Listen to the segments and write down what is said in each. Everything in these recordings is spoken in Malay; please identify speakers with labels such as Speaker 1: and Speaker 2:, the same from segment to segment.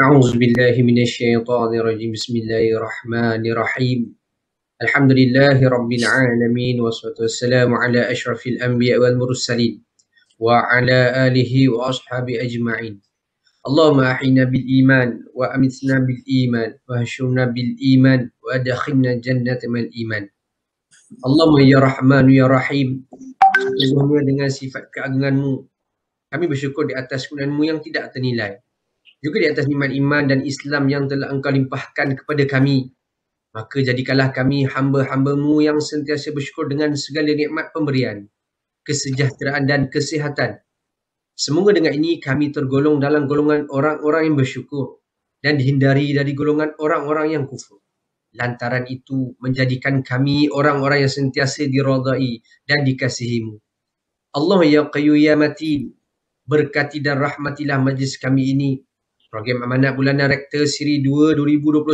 Speaker 1: أعوذ بالله من الشيطان الرجيم بسم الله الرحمن الرحيم الحمد لله رب العالمين والصلاة والسلام على أشرف الأنبياء والمرسلين وعلى آله وأصحابه أجمعين اللهم أحينا بالإيمان وأمتنا بالإيمان وهشرنا بالإيمان وأدخلنا جنة مع الإيمان اللهم ya Rahman ya Rahim, sesungguhnya dengan sifat keagungan-Mu kami bersyukur di atas kemuliaan-Mu yang tidak ternilai, juga di atas nikmat iman dan Islam yang telah Engkau limpahkan kepada kami. Maka jadikanlah kami hamba-hamba-Mu yang sentiasa bersyukur dengan segala nikmat pemberian, kesejahteraan dan kesihatan. Semoga dengan ini kami tergolong dalam golongan orang-orang yang bersyukur dan dihindari dari golongan orang-orang yang kufur. Lantaran itu menjadikan kami orang-orang yang sentiasa diridai dan dikasihi-Mu. Allah ya Qayyum ya Matin, berkati dan rahmatilah majlis kami ini, program Amanat Bulanan Rektor Siri 2 2021,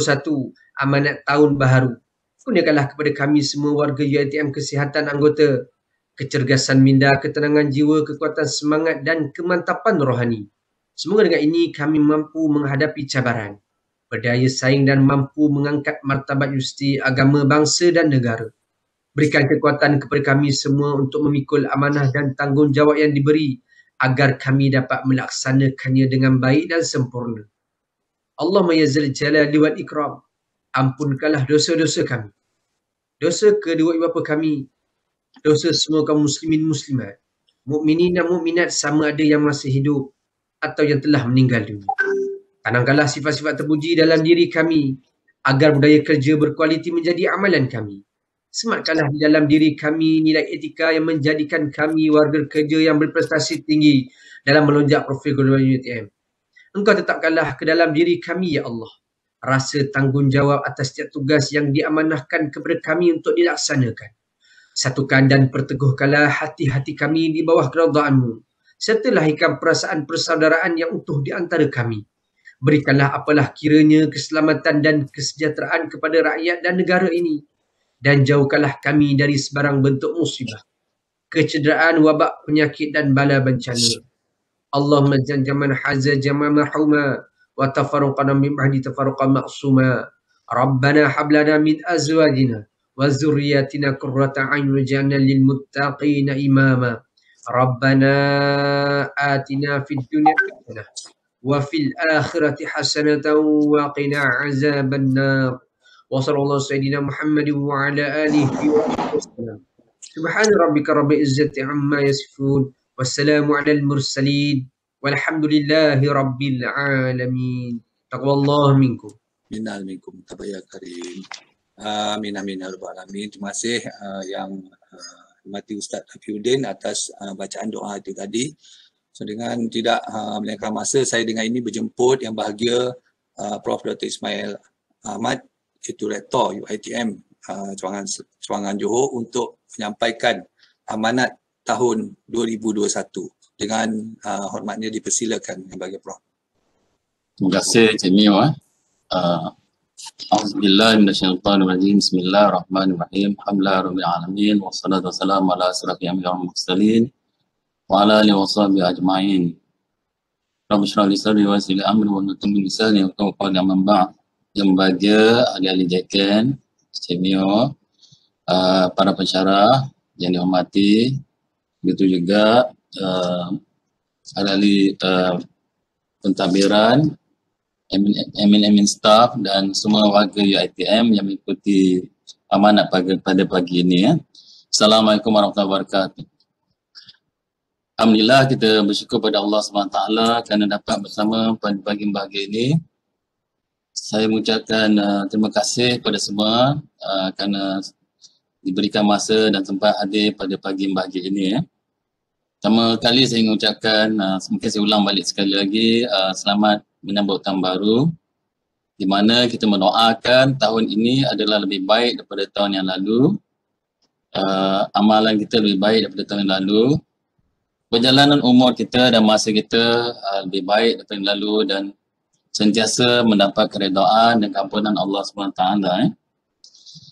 Speaker 1: Amanat Tahun Baharu. Kurniakanlah kepada kami semua warga UiTM kesihatan anggota, kecergasan minda, ketenangan jiwa, kekuatan semangat dan kemantapan rohani. Semoga dengan ini kami mampu menghadapi cabaran, berdaya saing dan mampu mengangkat martabat universiti, agama, bangsa dan negara. Berikan kekuatan kepada kami semua untuk memikul amanah dan tanggungjawab yang diberi, agar kami dapat melaksanakannya dengan baik dan sempurna. Allahumma ya zal jalali wal ikram, ampunkanlah dosa-dosa kami, dosa kedua ibu bapa kami, dosa semua kaum muslimin muslimat, mukminin dan mukminat sama ada yang masih hidup atau yang telah meninggal dunia. Tanamkanlah sifat-sifat terpuji dalam diri kami, agar budaya kerja berkualiti menjadi amalan kami. Sematkanlah di dalam diri kami nilai etika yang menjadikan kami warga kerja yang berprestasi tinggi dalam melonjak profil golongan UiTM. Engkau tetapkanlah ke dalam diri kami, ya Allah, rasa tanggungjawab atas setiap tugas yang diamanahkan kepada kami untuk dilaksanakan. Satukan dan perteguhkanlah hati-hati kami di bawah keridhaan-Mu, serta lahirkan perasaan persaudaraan yang utuh di antara kami. Berikanlah apalah kiranya keselamatan dan kesejahteraan kepada rakyat dan negara ini, dan jauhkanlah kami dari sebarang bentuk musibah, kecederaan, wabak, penyakit dan bala bencana. Allahumma janjaman haza jama mahuma wa tafarruqana min ba'di tafarruqan ma'suma. Rabbana hablana min azwajina wa zurriyatina qurrata a'yun waj'alna lil muttaqina imama. Rabbana atina fid dunya hasanah wa fil akhirati hasanatan wa qina azaban nar. Wa sallallahu sayyidina Muhammad wa ala alihi wa sallam. Subhana rabbika rabbil izzati amma yasifun. Wassalamu alal mursalin. Walhamdulillahi rabbil alamin. Taqwallahu minkum.
Speaker 2: Minal minkum tabayyak karim. Amin amin ya rabbal alamin. Terima kasih yang hormati Ustaz Afiuddin atas bacaan doa itu tadi. So dengan tidak melengahkan masa, saya dengan ini berjemput yang bahagia Prof. Dr. Ismail Ahmad, iaitu Rektor UiTM Cawangan Johor, untuk menyampaikan amanat tahun 2021. Dengan hormatnya dipersilakan yang bahagia Prof.
Speaker 3: Terima kasih Cik Mio. Auzubillahi minasyaitonirrajim. Bismillahirrahmanirrahim. Alhamdulillahirabbil alamin wassalatu wassalamu ala asyrafil anbiya'i wal mursalin wa ala alihi washabihi ajma'in. Rabbi shrah li sadri wa yassir li amri wahlul lisani yafqahu qawli. Amma ba'd. Yang berbahagia ahli-ahli JKN, Cik Mio, para pensyarah yang dihormati, begitu juga ahli-ahli pentadbiran, emin staff dan semua warga UiTM yang mengikuti amanat pada pagi ini. Assalamualaikum warahmatullahi wabarakatuh. Alhamdulillah, kita bersyukur pada Allah SWT kerana dapat bersama pada pagi bahagia ini. Saya mengucapkan terima kasih kepada semua kerana diberikan masa dan sempat hadir pada pagi bahagia ini. Pertama kali saya mengucapkan, mungkin saya ulang balik sekali lagi, selamat menyambut tahun baru, di mana kita mendoakan tahun ini adalah lebih baik daripada tahun yang lalu, amalan kita lebih baik daripada tahun yang lalu, perjalanan umur kita dan masa kita lebih baik daripada yang lalu, dan sentiasa mendapat keredaan dan keampunan Allah SWT.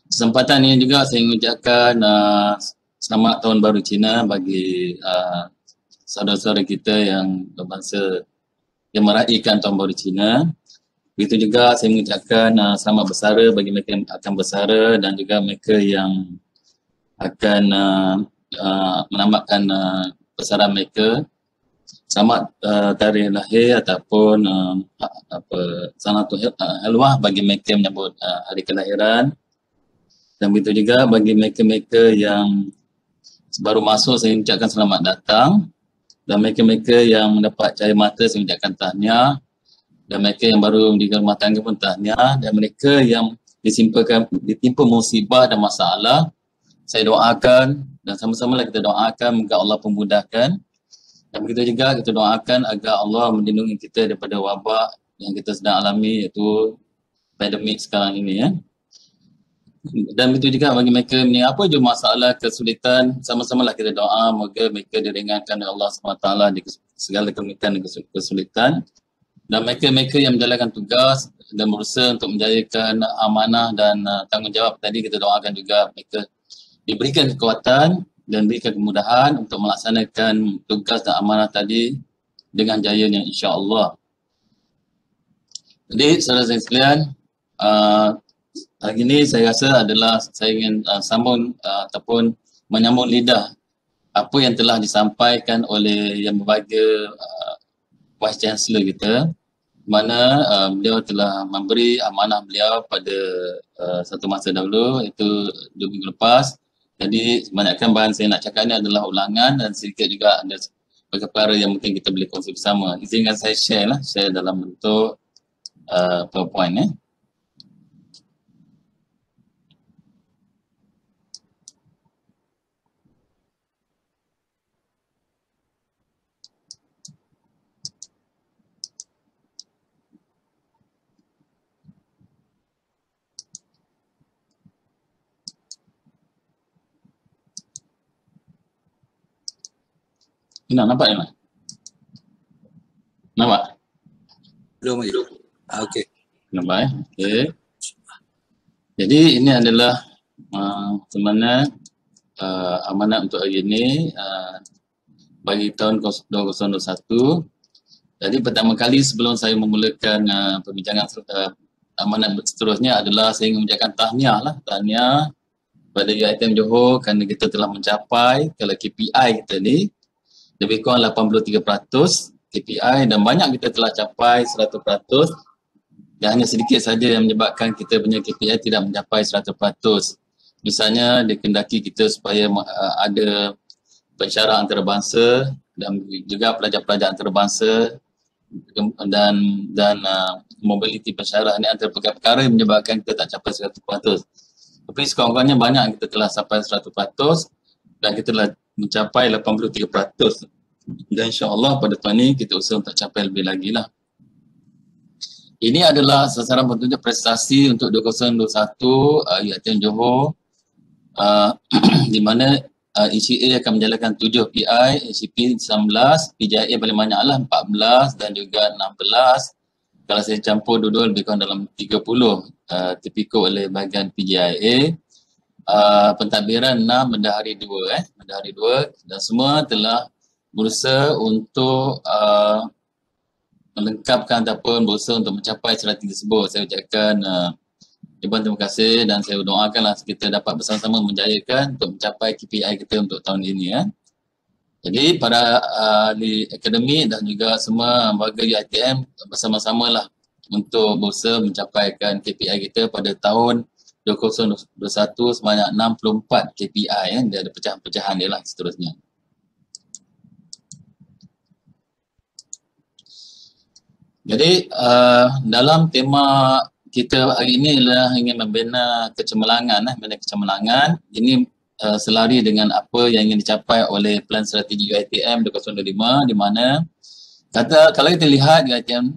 Speaker 3: Kesempatan ini juga saya mengucapkan selamat tahun baru Cina bagi saudara-saudara kita yang berbangsa yang meraihkan tahun baru Cina. Begitu juga saya mengucapkan selamat bersara bagi mereka yang akan bersara dan juga mereka yang akan menambahkan besaran mereka. Selamat tarikh lahir ataupun sanatul halwah bagi mereka yang menyambut hari kelahiran. Dan begitu juga bagi mereka-mereka yang baru masuk, saya ucapkan selamat datang. Dan mereka-mereka yang mendapat cahaya mata, saya ucapkan tahniah. Dan mereka yang baru mendirikan rumah tangga pun tahniah. Dan mereka yang ditimpa musibah dan masalah, saya doakan dan sama-samalah kita doakan moga Allah pemudahkan. Dan begitu juga kita doakan agar Allah melindungi kita daripada wabak yang kita sedang alami, iaitu pandemik sekarang ini ya. Dan begitu juga bagi mereka ni apa je masalah, kesulitan, sama-samalah kita doa moga mereka diringankan oleh Allah SWT di segala kesulitan dan kesulitan. Dan mereka-mereka yang menjalankan tugas dan berusaha untuk menjayakan amanah dan tanggungjawab tadi, kita doakan juga mereka diberikan kekuatan dan berikan kemudahan untuk melaksanakan tugas dan amanah tadi dengan jayanya insya-Allah. Jadi saudara-saudara sekalian, hari ini saya rasa adalah saya ingin sambung ataupun menyambung lidah apa yang telah disampaikan oleh yang berbahagia Vice Chancellor kita, mana beliau telah memberi amanah beliau pada satu masa dahulu, iaitu 2 minggu lepas. Jadi kebanyakan bahan saya nak cakap ni adalah ulangan dan sedikit juga ada perkara yang mungkin kita boleh kongsi bersama. Izinkan saya share dalam bentuk PowerPoint . Nampak ni Mas? Nampak?
Speaker 2: Belum lagi. Okey.
Speaker 3: Nampak Okey. Jadi ini adalah sebenarnya amanat untuk hari ini bagi tahun 2021. Jadi pertama kali sebelum saya memulakan perbincangan amanat seterusnya adalah saya ingin mengucapkan tahniah pada UiTM Johor kerana kita telah mencapai kalau KPI kita ni lebih kurang 83% KPI dan banyak kita telah capai 100%, dan hanya sedikit saja yang menyebabkan kita punya KPI tidak mencapai 100%. Misalnya dikendaki kita supaya ada pensyarah antarabangsa dan juga pelajar-pelajar antarabangsa dan mobiliti pensyarah ni antara perkara yang menyebabkan kita tak capai 100%. Tapi sekurang-kurangnya banyak yang kita telah sampai 100% dan kita telah mencapai 83%. Dan insya-Allah pada tahun ini kita usaha untuk capai lebih lagi lah. Ini adalah sasaran petunjuk prestasi untuk 2021 UiTM Johor, di mana ECA akan menjalankan 7 PI, ECP 19, PJIA paling banyak lah 14 dan juga 16. Kalau saya campur dua-dua lebih kurang dalam 30 tipikor oleh bahagian PJIA. Pentadbiran 6, bendahari 2 bendahari 2, dan semua telah berusaha untuk melengkapkan ataupun berusaha untuk mencapai strategi tersebut. Saya ucapkan terima kasih dan saya doakanlah kita dapat bersama-sama menjayakan untuk mencapai KPI kita untuk tahun ini . Jadi para ahli akademik dan juga semua warga UiTM bersama-sama lah untuk berusaha mencapaikan KPI kita pada tahun 2021 sebanyak 64 KPI . Dia ada pecahan-pecahan dia lah seterusnya. Jadi dalam tema kita hari ini adalah ingin membina kecemerlangan. Ini selari dengan apa yang ingin dicapai oleh plan strategi UiTM 2025, di mana kalau kita lihat UiTM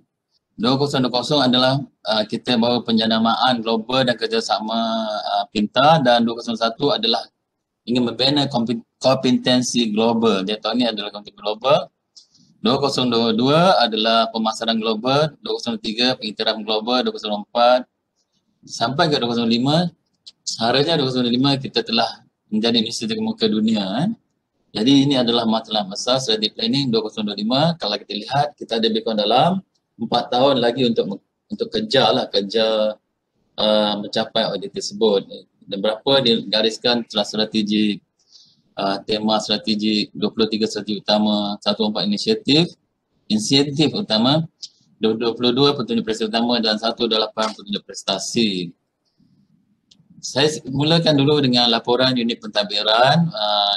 Speaker 3: 2020 adalah kita bawa penjanamaan global dan kerjasama pintar, dan 2021 adalah ingin membina kompetensi global. Dia tahun ini adalah kompetensi global. 2022 adalah pemasaran global, 2023 pengiktirafan global, 2024 sampai ke 2025, seharusnya 2025 kita telah menjadi Indonesia terkemuka dunia . Jadi ini adalah masalah besar strategi planning 2025. Kalau kita lihat, kita ada lebih kurang dalam 4 tahun lagi untuk untuk kejar mencapai audit tersebut. Dan berapa digariskan telah strategi tema strategi 23 strategi utama, 14 inisiatif utama, 22 petunjuk prestasi utama dan 18 petunjuk prestasi. Saya mulakan dulu dengan laporan unit pentadbiran.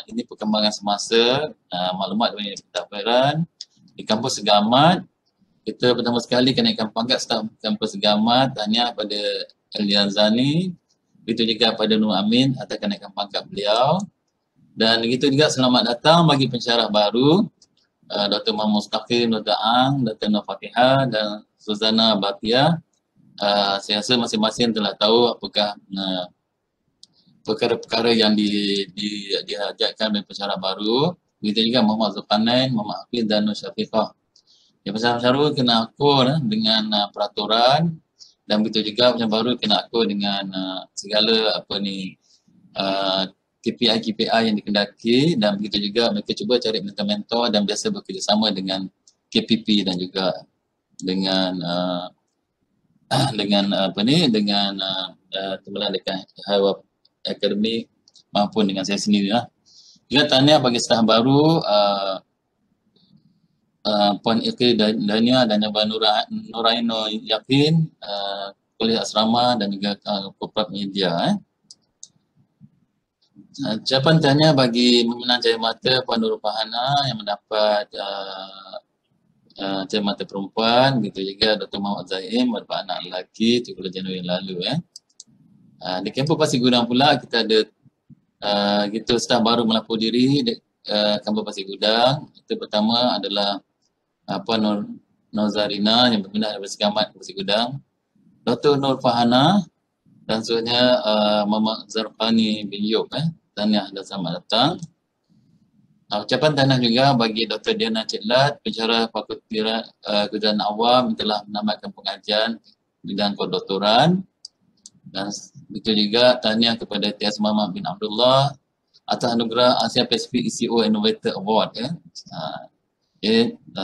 Speaker 3: Ini perkembangan semasa, maklumat unit pentadbiran di kampus Segamat. Kita pertama sekali kenaikan pangkat staf kampus Segamat, tahniah pada Elian Zani. Begitu juga pada Nur Amin atas kenaikan pangkat beliau. Dan begitu juga selamat datang bagi pensyarah baru, Dr. Muhammad Mustaqim, Dr. Ang, Dr. Nur Fatihah dan Suzana Batia. Saya rasa masing-masing telah tahu apakah perkara-perkara yang diajarkan oleh pensyarah baru. Begitu juga Muhammad Zulkarnain, Muhammad Hafiz dan Nur Syafiqah. Yang pensyarah baru kena akur dengan peraturan, dan begitu juga pensyarah baru kena akur dengan segala KPI yang dikendaki, dan begitu juga mereka cuba cari mentor-mentor dan biasa bekerjasama dengan KPP dan juga dengan teman dekat Hawab Akademik maupun dengan saya sendiri lah. Juga tahniah bagi staf baru Puan Ikri Dania dan Abang Nuraino Yakin, Kuliah Asrama dan juga Korporat Media. Ucapan tahniah bagi memenang Cahaya Mata Puan Nurul Fahana yang mendapat Cahaya Mata Perempuan. Begitu juga Dr. Muhammad Zaim mendapat anak lelaki 30 Januari yang lalu. Di kampus Pasir Gudang pula kita ada gitu staf baru melapor diri di kampus Pasir Gudang. Itu pertama adalah Puan Nozarina yang berpindah dari Segamat ke Pasir Gudang, Dr. Nur Fahana dan seterusnya Muhammad Zarfani bin Yub. Tahniah dan selamat datang. Ucapan tahniah juga bagi Dr. Diana Cetlat, pensyarah Fakulti Kejuruteraan Awam yang telah menamatkan pengajian bidang kedoktoran. Dan begitu juga tahniah kepada T.S. Muhammad bin Abdullah atas anugerah Asia Pacific ECO Innovator Award.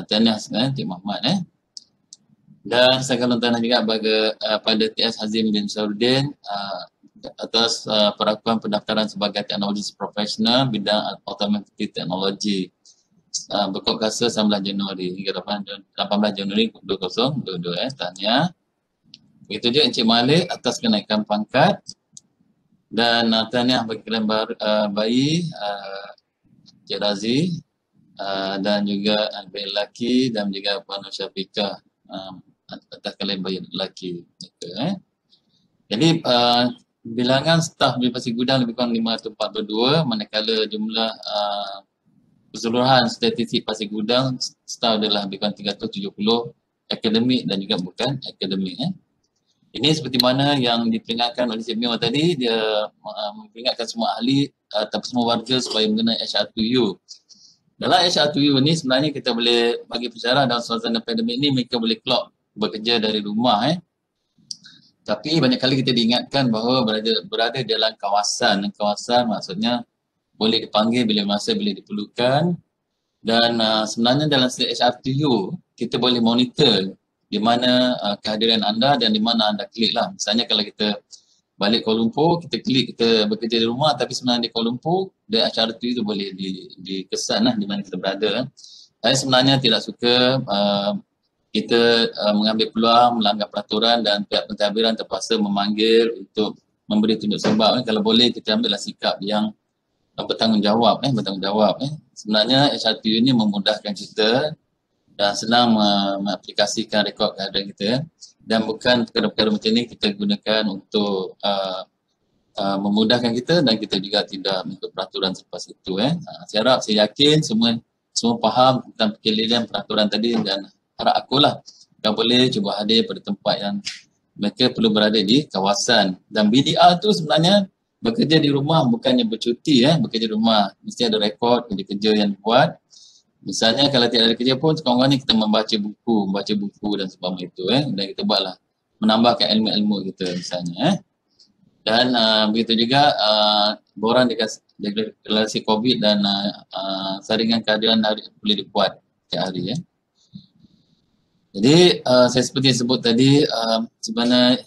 Speaker 3: Tahniah Cik Muhammad. Dan saya akan tahniah juga pada T.S. Hazim bin Saudin atas perakuan pendaftaran sebagai teknologis profesional bidang automatic technology berkod kasa 19 Januari hingga 18 Januari 2022. Tahniah. Begitu juga Encik Malik atas kenaikan pangkat, dan tahniah bagi kalian bayi Encik Razi dan juga bayi lelaki dan juga Puan Syafiqah atas kalian bayi lelaki. Jadi bilangan staf di Pasir Gudang lebih kurang 542, manakala jumlah keseluruhan statistik Pasir Gudang staf adalah lebih kurang 370 akademik dan juga bukan akademik. Ini seperti mana yang diperingatkan oleh Cik Mio tadi, dia memperingatkan semua ahli atau semua warga supaya mengenai HR2U. Dalam HR2U ni sebenarnya kita boleh bagi pensyarah dalam suasana pandemik ni mereka boleh clock bekerja dari rumah. Tapi banyak kali kita diingatkan bahawa berada dalam kawasan maksudnya boleh dipanggil bila masa bila diperlukan, dan sebenarnya dalam HR2U kita boleh monitor di mana kehadiran anda dan di mana anda klik lah. Misalnya kalau kita balik Kuala Lumpur, kita klik kita bekerja di rumah tapi sebenarnya di Kuala Lumpur, dan HR2U itu boleh dikesan lah di mana kita berada. Saya sebenarnya tidak suka kita mengambil peluang melanggar peraturan dan pihak pentadbiran terpaksa memanggil untuk memberi tunjuk sebab. Kalau boleh kita ambillah sikap yang bertanggungjawab. Sebenarnya HR2U ini memudahkan kita dan senang mengaplikasikan rekod kehadiran kita, dan bukan perkara-perkara macam ni kita gunakan untuk memudahkan kita, dan kita juga tidak mengikut peraturan selepas itu. Saya harap, saya yakin semua faham tentang kekeliruan peraturan tadi, dan harap akulah kalau boleh cuba hadir pada tempat yang mereka perlu berada di kawasan. Dan BDR tu sebenarnya bekerja di rumah bukannya bercuti. Bekerja di rumah mesti ada rekod kerja yang dibuat. Misalnya kalau tidak ada kerja pun sekarang ni kita membaca buku dan sebagainya itu. Dan kita buatlah menambahkan ilmu-ilmu kita misalnya. Dan begitu juga borang deklarasi COVID dan saringan kehadiran boleh dibuat setiap hari. Jadi saya seperti sebut tadi, sebenarnya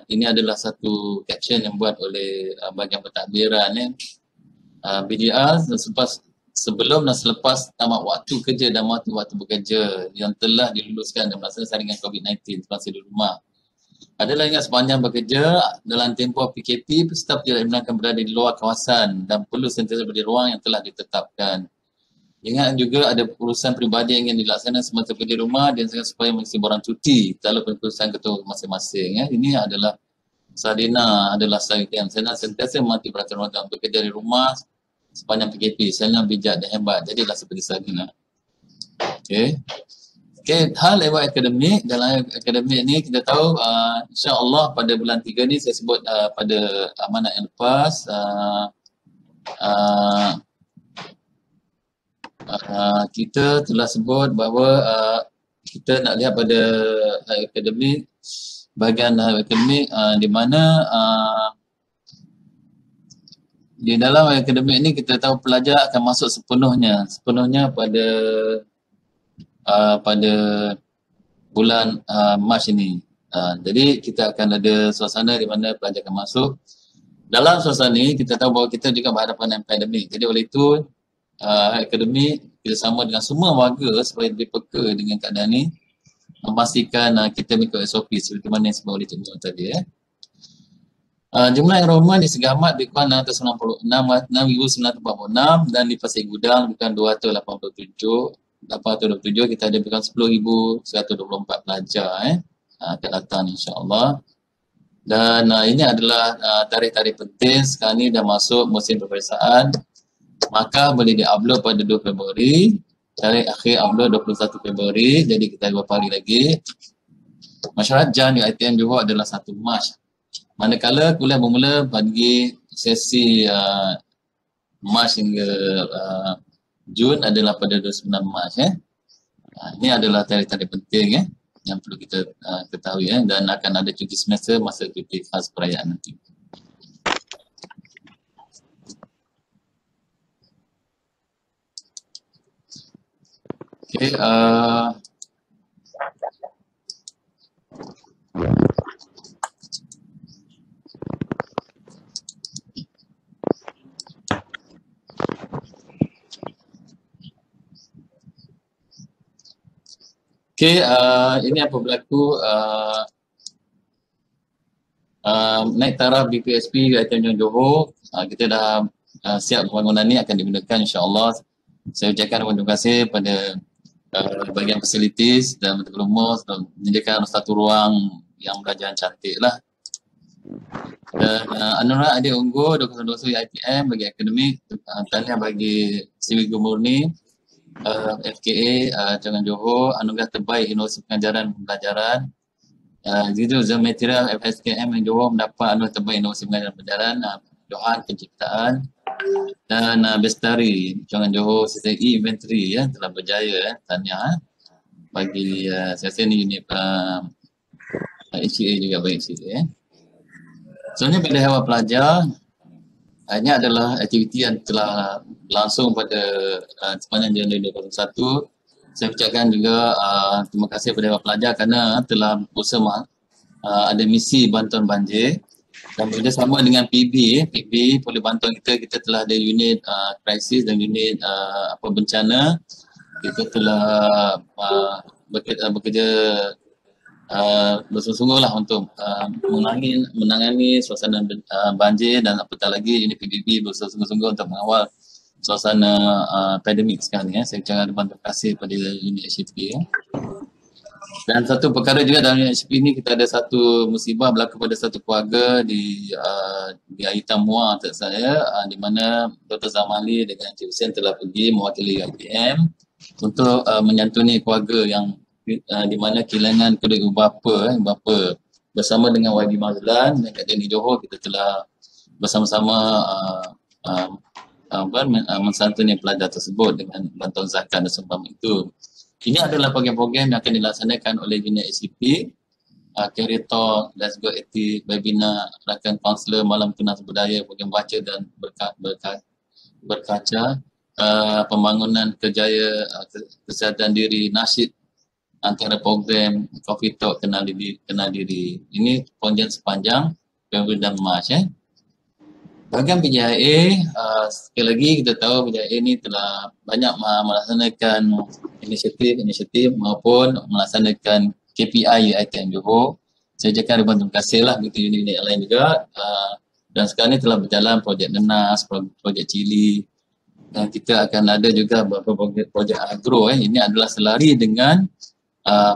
Speaker 3: ini adalah satu caption yang buat oleh bahagian pentadbiran ya. BDR sebelum dan selepas tamat waktu kerja dan waktu bekerja yang telah diluluskan dan melaksanakan saringan COVID-19 semasa di rumah adalah ingat sepanjang bekerja dalam tempoh PKP, peserta tidak dibenarkan berada di luar kawasan dan perlu sentiasa berada di ruang yang telah ditetapkan. Ingat juga ada urusan peribadi yang ingin dilaksanakan semasa bekerja di rumah dan supaya mengisi borang cuti tak lupa keputusan ketua masing-masing. Ya. Ini adalah Salina adalah yang saya sentiasa mematuhi peraturan untuk bekerja di rumah sepanjang PKP. Salina bijak dan hebat. Jadilah seperti Salina. Okey. Okey, hal lewat akademik. Dalam akademik ni kita tahu insya-Allah pada bulan 3 ni saya sebut pada amanat yang lepas kita telah sebut bahawa kita nak lihat pada akademik, bahagian akademik di mana di dalam akademik ni kita tahu pelajar akan masuk sepenuhnya pada bulan Mac ini. Jadi kita akan ada suasana di mana pelajar akan masuk. Dalam suasana ini kita tahu bahawa kita juga berhadapan dengan pandemik. Jadi oleh itu akademik kita sama dengan semua warga supaya lebih peka dengan keadaan ini, memastikan kita mengikut SOP seperti mana yang sebut oleh Cikgu tadi. Jumlah enrollment di Segi Ahmad lebih kurang 6,946 dan di Pasir Gudang bukan 827 kita ada bukan 10,124 pelajar akan datang insya-Allah. Dan ini adalah tarikh-tarikh penting. Sekarang ni dah masuk musim peperiksaan. Maka boleh di-upload pada 2 Februari. Tarikh akhir upload 21 Februari. Jadi kita ada beberapa hari lagi. Masyarakat JAN UiTM Johor adalah 1 Mac. Manakala kuliah bermula bagi sesi Mac hingga Jun adalah pada 29 Mac. Ini adalah tarikh-tarikh penting yang perlu kita ketahui dan akan ada cuti semester masa cuti khas perayaan nanti. Okay, ini apa berlaku naik taraf BPSP UiTM Johor. Kita dah siap pembangunan ni akan digunakan insya-Allah. Saya ucapkan terima kasih pada bahagian facilities dan Menteri Lumus dan menyediakan satu ruang yang belajar cantik lah. Dan anugerah adik unggul 2020 UiTM bagi akademik, tahniah bagi Siwi Gumurni, FKA Jangan Johor, anugerah terbaik inovasi pengajaran dan pembelajaran. Gitu The Material FSKM yang Johor mendapat anugerah terbaik inovasi pengajaran dan pembelajaran. Johan Penciptaan dan Bestari Jangan Johor CCE Inventory telah berjaya. Tahniah bagi saya rasa ni unit HCA juga baik HCA. Sebenarnya pada hewan pelajar ini adalah aktiviti yang telah berlangsung pada sepanjang Januari 2021. Saya ucapkan juga terima kasih kepada hewan pelajar kerana telah berusaha ada misi bantuan banjir dan bekerjasama dengan PB boleh bantuan kita telah ada unit krisis dan unit bencana. Kita telah bekerja bersungguh-sungguh lah untuk menangani suasana banjir dan apatah lagi unit PBB bersungguh-sungguh untuk mengawal suasana pandemik sekarang ni. Saya ucapkan terima kasih kepada unit HCP. Dan satu perkara juga dalam unit HCP ni kita ada satu musibah berlaku pada satu keluarga di Aitan Muar saya di mana Dr. Zamali dengan Encik Hussein telah pergi mewakili UiTM untuk menyantuni keluarga yang di mana kehilangan kedua ibu bapa bersama dengan YB Mazlan dan Kak Jenny Johor. Kita telah bersama-sama mensantuni pelajar tersebut dengan bantuan zakat dan seumpama itu. Ini adalah program-program yang akan dilaksanakan oleh unit ACP, Career Talk, Let's Go Active, webinar, rakan kaunselor, malam tunas budaya, program baca dan berkaca, pembangunan kerjaya kesihatan diri, nasyid antara program Coffee Talk kenal diri. Ini projek sepanjang Februari dan Mac. Bahagian PJIA, sekali lagi kita tahu PJIA ini telah banyak melaksanakan inisiatif maupun melaksanakan KPI UiTM Johor. Saya ucapkan ribuan terima kasih lah begitu unit-unit yang lain juga. Dan sekarang ini telah berjalan projek Nenas, projek Cili. Dan kita akan ada juga beberapa projek agro. Ini adalah selari dengan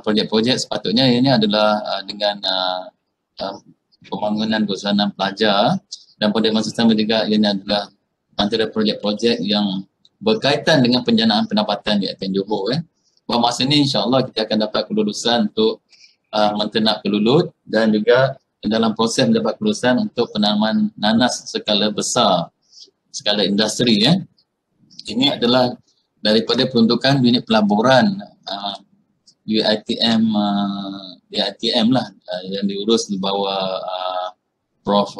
Speaker 3: projek-projek sepatutnya ini adalah dengan pembangunan kesusahan pelajar, dan pada masa sama juga ini adalah antara projek-projek yang berkaitan dengan penjanaan pendapatan di UiTM Johor. Pada masa ini insya-Allah kita akan dapat kelulusan untuk menternak kelulut dan juga dalam proses mendapat kelulusan untuk penanaman nanas skala besar, skala industri. Ini adalah daripada peruntukan unit pelaburan UiTM lah yang diurus di bawah Prof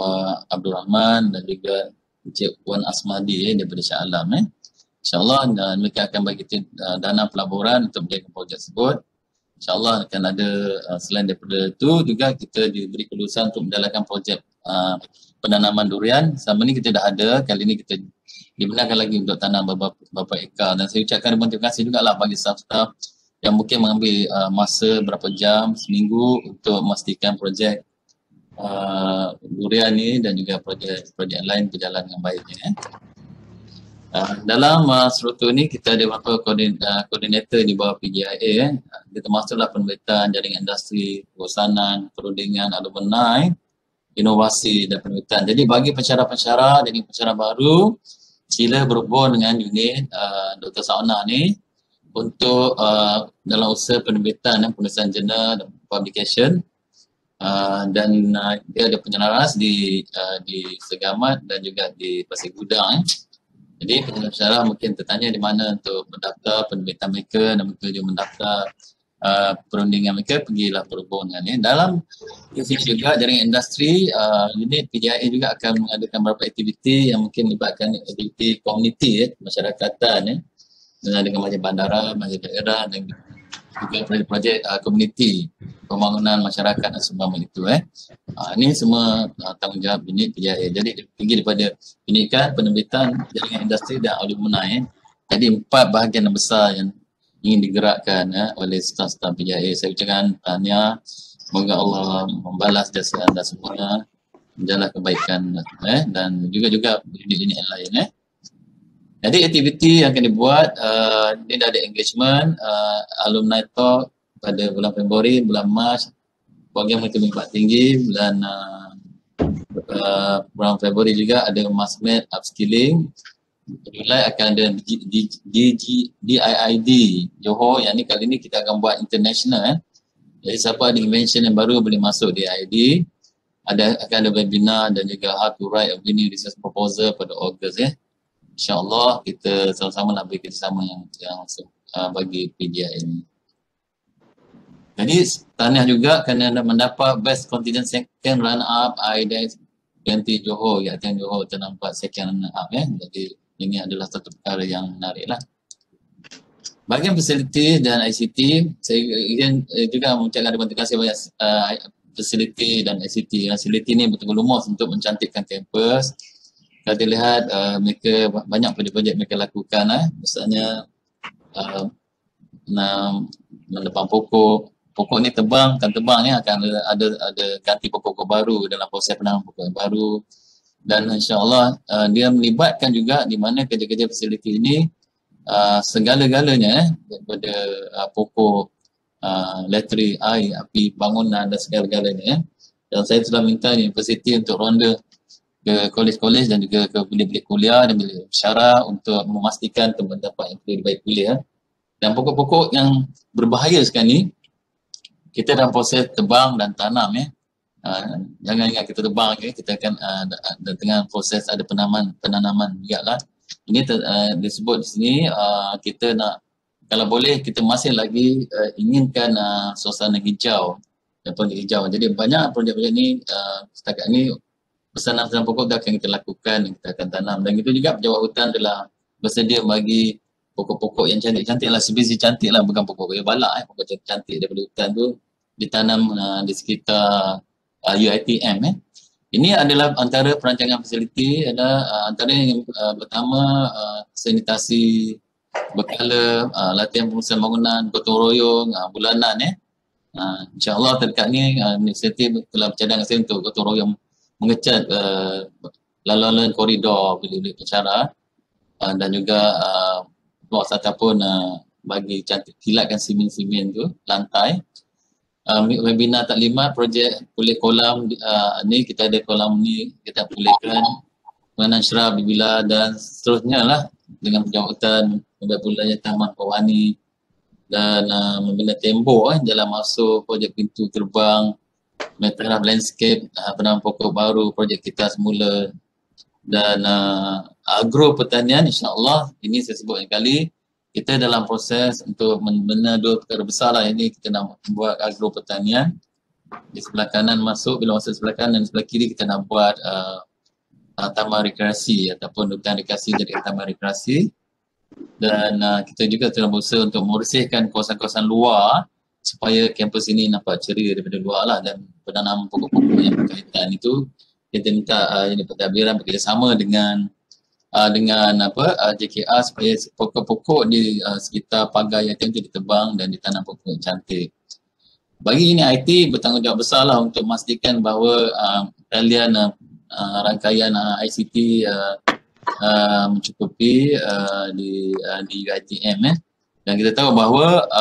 Speaker 3: Abdul Rahman dan juga Encik Wan Asmadi daripada Shah Alam. InsyaAllah mereka akan bagi dana pelaburan untuk menjaga projek tersebut. InsyaAllah akan ada selain daripada itu juga kita diberi kelulusan untuk menjalankan projek penanaman durian. Selama ni kita dah ada, kali ni kita dibenarkan lagi untuk tanam beberapa ekar. Dan saya ucapkan terima kasih juga lah bagi staff-staff yang mungkin mengambil masa berapa jam, seminggu untuk memastikan projek durian ni dan juga projek lain berjalan dengan baiknya. Dalam struktur ni kita ada beberapa koordinator di bawah PJIA. Dia termasuklah penerbitan jaringan industri, perusahaan, perundingan, alumni, inovasi dan penerbitan. Jadi bagi pensyarah-pensyarah dan pensyarah baru, sila berhubung dengan unit Dr. Sauna ni untuk dalam usaha penerbitan dan penulisan jurnal dan publication. Dan dia ada penyelaras di Segamat dan juga di Pasir Gudang. Jadi pensyarah mungkin tertanya di mana untuk mendaftar penerbitan mereka dan mereka juga mendaftar perundingan mereka, pergilah berhubung dengan ni. Dalam sini juga jaringan industri, unit PJIA juga akan mengadakan beberapa aktiviti yang mungkin melibatkan aktiviti komuniti masyarakatan dengan macam bandara, masjid daerah dan juga projek komuniti pembangunan masyarakat dan seumpama itu. Ini semua tanggungjawab unit PJIA. Jadi tinggi daripada pendidikan, penerbitan, jaringan industri dan alumni. Jadi 4 bahagian yang besar yang ingin digerakkan oleh staf-staf PJIA. Saya ucapkan tahniah, semoga Allah membalas jasa anda semua, menjalankan kebaikan dan juga unit-unit yang lain. Jadi aktiviti yang akan dibuat, ini dah ada engagement, alumni talk pada bulan Februari, bulan Mac, program mereka tinggi, bulan Februari juga ada massmed upskilling. Julai akan ada DIID Johor, yang ni kali ni kita akan buat international. Jadi siapa ada invention yang baru boleh masuk DIID. Akan ada webinar dan juga how to write a winning research proposal pada Ogos. InsyaAllah kita sama-sama nak beri kerjasama yang bagi PJIA ini. Jadi tahniah juga kerana mendapat Best Contingent Second Runner-up IDEX 20 Johor, UiTM Johor ternampak second runner-up. Jadi ini adalah satu perkara yang menarik lah. Bahagian fasiliti dan ICT, saya ingin juga mengucapkan terima kasih banyak fasiliti dan ICT. Fasiliti ni betul-betul lumus untuk mencantikkan kampus. Kalau dilihat mereka banyak projek-projek mereka lakukan. Misalnya menebang pokok. Pokok ni tebang ni akan ada ganti pokok baru dalam proses penanaman pokok baru. Dan insya-Allah dia melibatkan juga di mana kerja-kerja fasiliti ini segala-galanya daripada pokok, elektrik, air, api, bangunan dan segala-galanya. Dan saya telah minta universiti untuk ronda ke kolej-kolej dan juga ke bilik-bilik kuliah dan bilik pensyarah untuk memastikan tempat-tempat yang perlu dibaik kuliah. Dan pokok-pokok yang berbahaya sekarang ni, kita dalam proses tebang dan tanam. Jangan ingat kita tebang, kita akan dengan proses ada penanaman juga lah. Ini disebut di sini kita nak, kalau boleh kita masih lagi inginkan suasana hijau dan projek hijau. Jadi banyak projek-projek ni setakat ni pesanan pokok dah akan kita lakukan dan kita akan tanam. Dan itu juga pejabat hutan telah bersedia bagi pokok-pokok yang cantik-cantik lah, spesies cantik lah, bukan pokok kayu balak pokok cantik daripada hutan tu ditanam di sekitar UiTM. Ini adalah antara perancangan fasiliti, ada antara yang pertama sanitasi berkala, latihan pengurusan bangunan, gotong royong bulanan. InsyaAllah terdekat ni inisiatif telah bercadang saya untuk gotong royong mengecat laluan koridor bilik-bilik pencara dan juga blok ataupun bagi cantik kilatkan simen-simen tu lantai. Webinar taklimat projek pulih kolam ni, kita ada kolam ni kita pulihkan pengenalan syarab bila dan seterusnya lah dengan penjawatan wilayah Taman Pawani dan membina tembok jalan masuk, projek pintu gerbang, metraf landscape, penanam pokok baru, projek kita semula dan agro pertanian. InsyaAllah ini saya sebut kali kita dalam proses untuk membina dua perkara besar lah. Ini kita nak buat agro pertanian di sebelah kanan masuk, bila masuk sebelah kanan, sebelah kiri kita nak buat taman rekreasi ataupun hutan rekreasi jadi taman rekreasi. Dan kita juga telah berusaha untuk membersihkan kawasan-kawasan luar supaya kampus ini nampak ceria daripada luar lah, dan penanaman pokok-pokok yang berkaitan itu kita minta ini pentadbiran bekerjasama dengan JKR supaya pokok-pokok di sekitar pagar yang itu ditebang dan ditanam pokok yang cantik. Bagi ini IT bertanggungjawab besar lah untuk memastikan bahawa talian rangkaian ICT mencukupi di UiTM. Dan kita tahu bahawa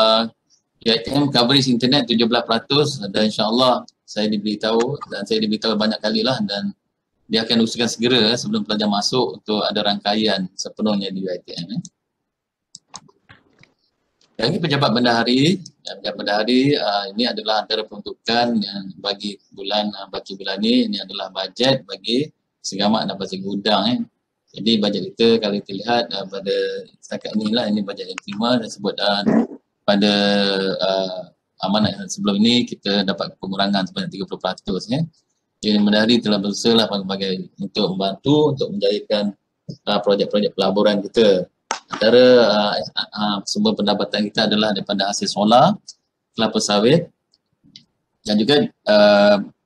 Speaker 3: UiTM coverage internet 17% dan insyaAllah saya diberitahu banyak kali lah, dan dia akan usahakan segera sebelum pelajar masuk untuk ada rangkaian sepenuhnya di UiTM. Yang ini pejabat bendahari. Pejabat bendahari ini adalah antara peruntukan yang bagi bulan ini adalah bajet bagi segamat dan bagi gudang. Jadi bajet kita kalau kita lihat pada setakat inilah, ini bajet yang terima dan sebut pada amanah sebelum ini kita dapat pengurangan sebanyak 30%. Jadi bendahari telah berusaha lah untuk membantu untuk menjayakan projek-projek pelaburan kita. Antara sumber pendapatan kita adalah daripada hasil solar, kelapa sawit, dan juga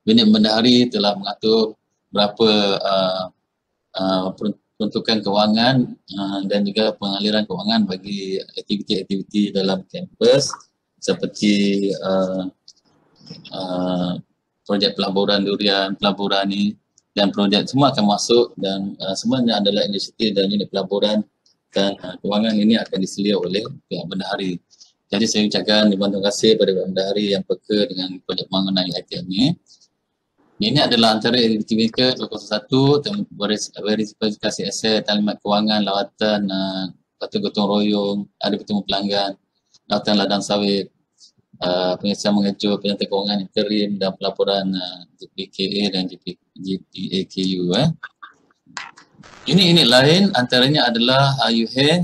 Speaker 3: unit bendahari telah mengatur berapa peruntukan kewangan dan juga pengaliran kewangan bagi aktiviti-aktiviti dalam kampus seperti projek pelaburan durian, pelaburan ni dan projek semua akan masuk, dan semuanya adalah inisiatif dan unit pelaburan dan kewangan ini akan diselia oleh pihak bendahari. Jadi saya ucapkan terima kasih kepada pihak bendahari yang peka dengan projek pembangunan UiTM ni. Ini adalah antara aktiviti 201, verifikasi aset, talimat kewangan, lawatan, gotong royong, ada bertemu pelanggan, lawatan ladang sawit, pengesahan mengejut, penyertaan kewangan interim dan pelaporan GPKA dan GPAKU. Ini lain antaranya adalah UHE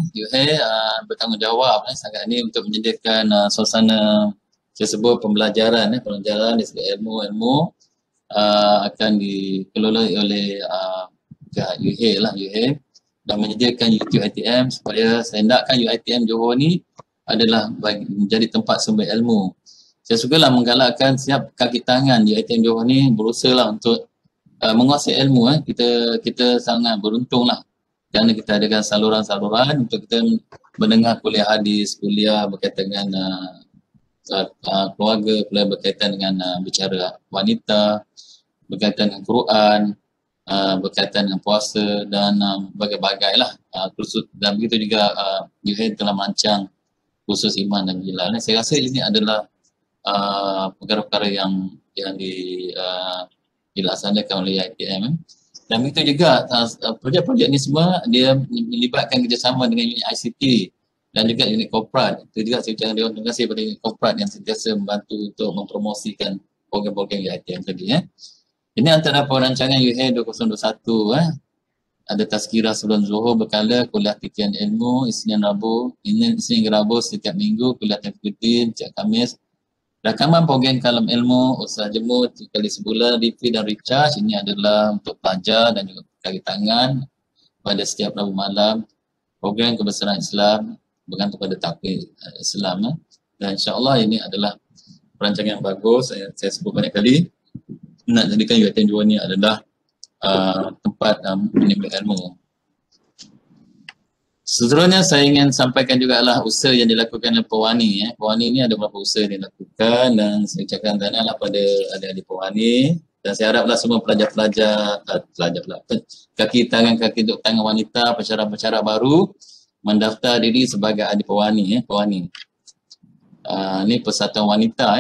Speaker 3: bertanggungjawab setakat ini untuk menyediakan suasana saya sebut pembelajaran di segi ilmu akan dikelola oleh pihak UHE dan menyediakan UiTM supaya saya hendakkan UiTM Johor ni adalah menjadi tempat sumber ilmu. Saya sukalah menggalakkan setiap kaki tangan UiTM Johor ni berusaha lah untuk menguasai ilmu. Kita sangat beruntung lah kerana kita adakan saluran-saluran untuk kita mendengar kuliah hadis, kuliah berkaitan dengan keluarga, kuliah berkaitan dengan bicara wanita, berkaitan dengan Quran, berkaitan dengan puasa dan bagai-bagai lah. Dan begitu juga UiTM telah merancang khusus iman dan bilal. Saya rasa ini adalah perkara-perkara yang dilaksanakan oleh UiTM. Dan begitu juga projek-projek ni semua dia melibatkan kerjasama dengan unit ICT dan juga unit korporat. Itu juga saya ucapkan terima kasih kepada unit korporat yang sentiasa membantu untuk mempromosikan program-program UiTM tadi. Ini antara perancangan UiTM 2021. Ada tazkirah sebelum Zuhur berkala, kuliah titian ilmu, Isnin hingga Rabu setiap minggu, kuliah Tafkuddin setiap Khamis. Rakaman program kalam ilmu, usaha jemur 3 kali sebulan, refill dan recharge. Ini adalah untuk pelajar dan juga kaki tangan pada setiap Rabu malam. Program kebesaran Islam, bergantung pada takdir Islam. Dan insyaAllah ini adalah perancangan yang bagus. Saya sebut banyak kali, nak jadikan UiTM 2 ni adalah tempat menimba ilmu. Seterusnya saya ingin sampaikan juga adalah usaha yang dilakukan oleh Perwani. Perwani ini ada beberapa usaha yang dilakukan, dan saya ucapkan tahniah pada adik-adik Perwani. Dan saya haraplah semua pelajar-pelajar, kaki tangan wanita, pensyarah-pensyarah baru mendaftar diri sebagai adik Perwani. Perwani. Ini Persatuan Wanita.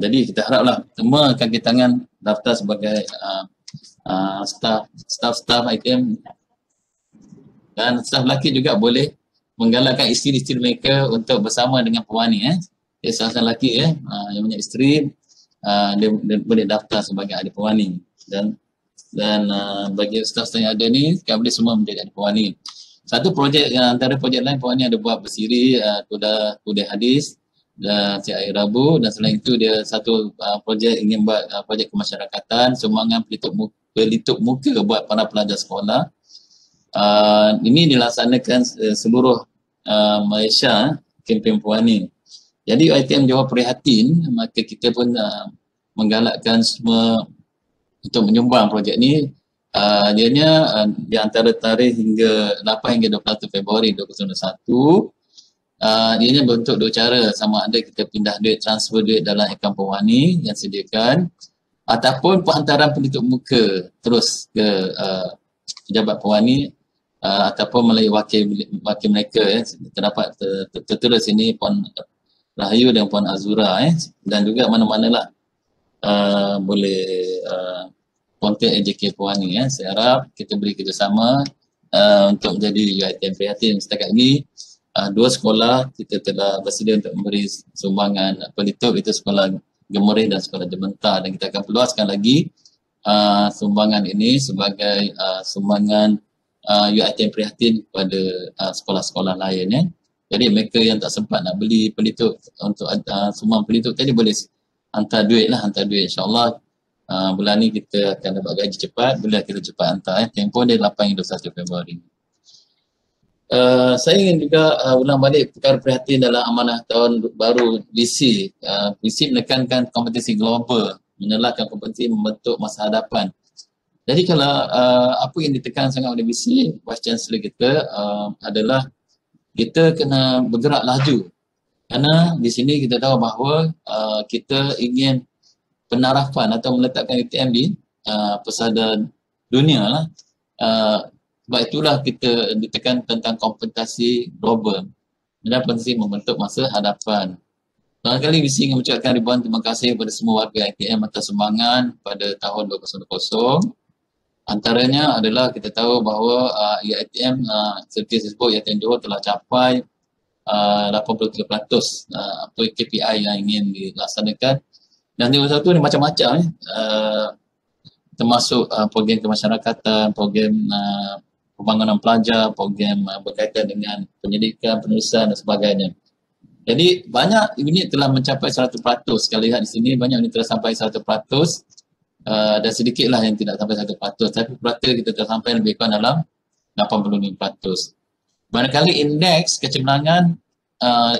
Speaker 3: Jadi kita haraplah semua kaki tangan daftar sebagai staff ITM, dan staff lelaki juga boleh menggalakkan isteri-isteri mereka untuk bersama dengan Perwani. Seorang lelaki yang punya isteri, dia boleh daftar sebagai adik Perwani, dan bagi staff yang ada ni kan boleh semua menjadi adik Perwani. Satu projek, antara projek lain Perwani ada buat bersiri kuda hadis dan setiap hari Rabu, dan selain itu dia satu projek ingin buat projek kemasyarakatan, sumbangan pelitup muka buat para pelajar sekolah. Ini dilaksanakan seluruh Malaysia, kempen Perwani. Jadi UiTM Johor prihatin, maka kita pun menggalakkan semua untuk menyumbang projek ni. Dianya di antara tarikh hingga 8 hingga 21 Februari 2021, dianya bentuk dua cara, sama ada kita pindah duit, transfer duit dalam akaun Perwani yang sediakan, ataupun penghantaran pelitup muka terus ke pejabat Perwani, ataupun melalui wakil mereka. Terdapat tertulis sini Puan Rahayu dan Puan Azura, dan juga mana-mana lah boleh kontak AJK Perwani. Saya harap kita beri kerjasama untuk menjadi UiTM prihatin. Setakat ini 2 sekolah kita telah bersedia untuk memberi sumbangan pelitup, itu sekolah Gemerih dan sekolah Jementar, dan kita akan peluaskan lagi sumbangan ini sebagai sumbangan UiTM prihatin kepada sekolah-sekolah lain. Jadi mereka yang tak sempat nak beli pelitup untuk sumbang pelitup tadi boleh hantar duit insyaAllah. Bulan ni kita akan dapat gaji cepat, boleh kita cepat hantar. Tempoh dia 8 hingga 21 Februari. Saya ingin juga ulang balik perkara prihatin dalam amanah tahun baru VC. VC menekankan kompetisi global, menelahkan kompetisi membentuk masa hadapan. Jadi kalau apa yang ditekan sangat oleh VC, Vice Chancellor kita adalah kita kena bergerak laju. Kerana di sini kita tahu bahawa kita ingin penarafan atau meletakkan UiTM di pesada dunia lah. Sebab itulah kita ditekan tentang kompetisi global dan penting membentuk masa hadapan. Barangkali VC ingin mengucapkan ribuan terima kasih kepada semua warga UiTM atas sumbangan pada tahun 2020. Antaranya adalah kita tahu bahawa UiTM seperti saya sebut, UiTM Johor telah capai 83% apa KPI yang ingin dilaksanakan. Dan 2021 ni macam-macam termasuk program kemasyarakatan, program pembangunan pelajar, program berkaitan dengan pendidikan, penulisan dan sebagainya. Jadi banyak unit telah mencapai 100%. Kalau lihat di sini banyak unit telah sampai 100%. Dan sedikitlah yang tidak sampai 100%, tapi purata kita telah sampai lebih kurang dalam 85%. Barangkali indeks kecemerlangan,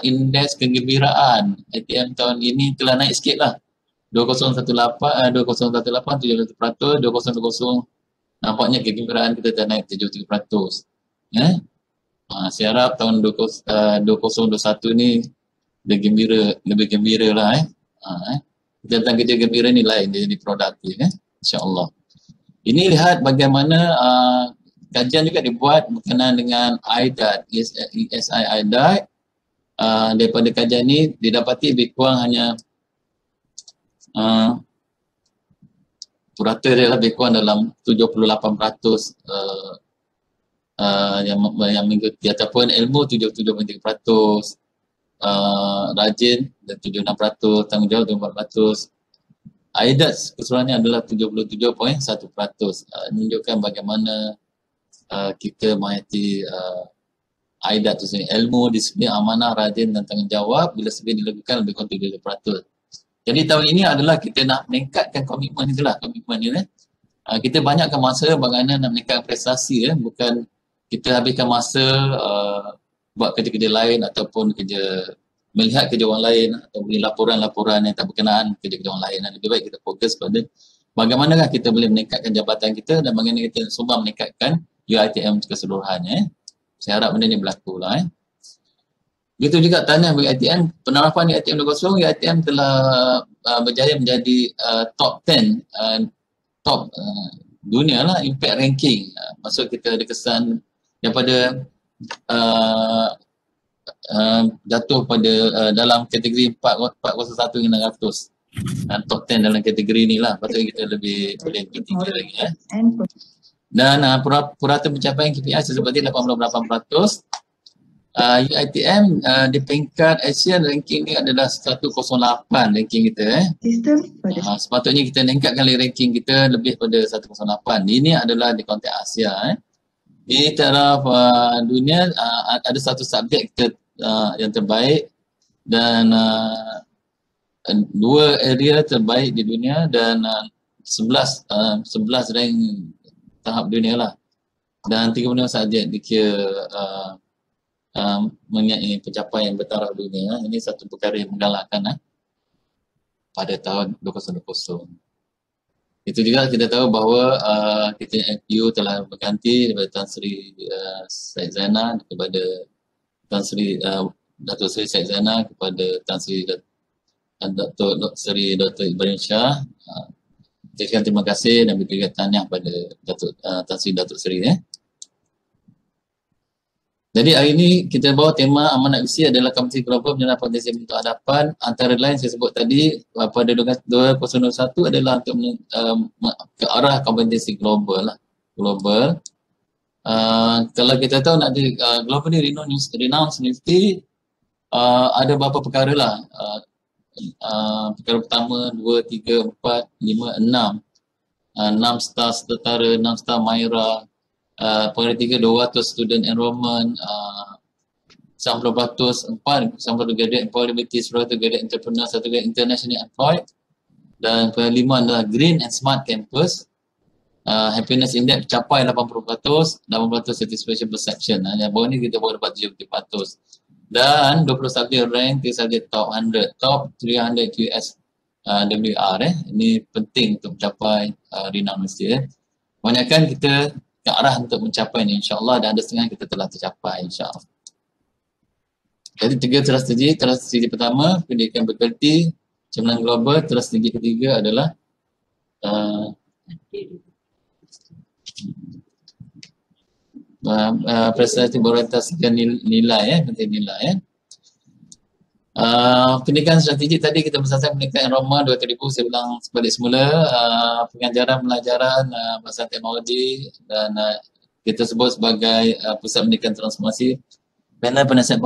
Speaker 3: indeks kegembiraan UiTM tahun ini telah naik sikit lah. 2018 70%, 2020 nampaknya kegembiraan kita telah naik 73%. Saya harap tahun 2021 ni lebih gembira lah. Tentang kerja gembira ni lain, dia jadi produktif insyaAllah. Ini lihat bagaimana kajian juga dibuat berkenaan dengan IDAT, ESI IDAT. Daripada kajian ni didapati lebih kurang hanya purata dia lebih kurang dalam 78% yang mengikuti, ataupun ilmu 77.3%, rajin dan 76%, tanggungjawab 24%. AIDAT keseluruhannya adalah 77.1%. Menunjukkan bagaimana kita menghayati AIDAT itu sendiri. Ilmu, disiplin, amanah, rajin dan tanggungjawab bila sebenarnya dilakukan lebih kurang 77%. Jadi tahun ini adalah kita nak meningkatkan komitmen itulah, komitmen ni. Kita banyakkan masa bagaimana nak meningkatkan prestasi, bukan kita habiskan masa buat kerja-kerja lain ataupun melihat kerja orang lain atau beri laporan-laporan yang tak berkenaan kerja-kerja orang lain. Lebih baik kita fokus pada bagaimanakah kita boleh meningkatkan jabatan kita dan bagaimana kita semua meningkatkan UiTM keseluruhannya. Saya harap benda ni berlaku lah. Begitu juga tahniah bagi ITM, penerapan ITM 2.0, ITM telah berjaya menjadi top 10, top dunia lah, impact ranking. Maksud kita ada kesan daripada jatuh pada dalam kategori 401 hingga 600. Top 10 dalam kategori ni lah, patutnya kita boleh tinggi lagi. Dan purata pencapaian KPI seperti 88%. UiTM di peringkat Asian ranking ni adalah 108 ranking kita. Sepatutnya kita meningkatkan ranking kita lebih pada 108. Ini adalah di konteks Asia. Di taraf dunia ada satu subjek kita yang terbaik dan 2 area terbaik di dunia dan 11 rank tahap dunia lah. Dan 35 subjek dikira mengenai pencapaian bertaraf dunia. Ini satu perkara yang menggalakkan pada tahun 2020. Itu juga kita tahu bahawa kita FPU telah berganti daripada Tan Sri Syed Zainal kepada Tan Sri Datuk Seri Syed Zainal kepada Tan Sri Datuk Seri Dr. Ibrahim Shah. Terima kasih dan berikan tahniah pada Tan Sri Datuk Seri. Jadi hari ini kita bawa tema amanat visi adalah Komuniti Global Mengenal Potensi Bentuk Hadapan. Antara lain saya sebut tadi pada 2021 adalah untuk ke arah kompetensi global lah. Global. Kalau kita tahu nak globally renowned university ada beberapa perkara lah. Perkara pertama 2, 3, 4, 5, 6. 6 star setara, 6 star Myra. Perkara 3 200 student enrollment, 90% 90% graduate employability, 100% graduate entrepreneur, 1 graduate internationally employed. Dan perkara 5 adalah green and smart campus. Happiness index capai 80%, 80% satisfaction perception. Yang bawah ni kita bawa dapat 70%. Dan 21 rank di subjek top 100, top 300 US WR. Ini penting untuk mencapai renown university. Banyakkan kita ke arah untuk mencapai ini insyaAllah dan ada setengah kita telah tercapai insyaAllah. Jadi 3 strategi pertama pendidikan berkualiti, cemerlang global, strategi ketiga adalah prestasi berorientasikan nilai penting nilai. Pendidikan strategik tadi kita bersasar pendidikan enrollment 2,000, saya ulang sebalik semula. Pengajaran pelajaran bahasa teknologi dan kita sebut sebagai pusat pendidikan transformasi. Panel penasihat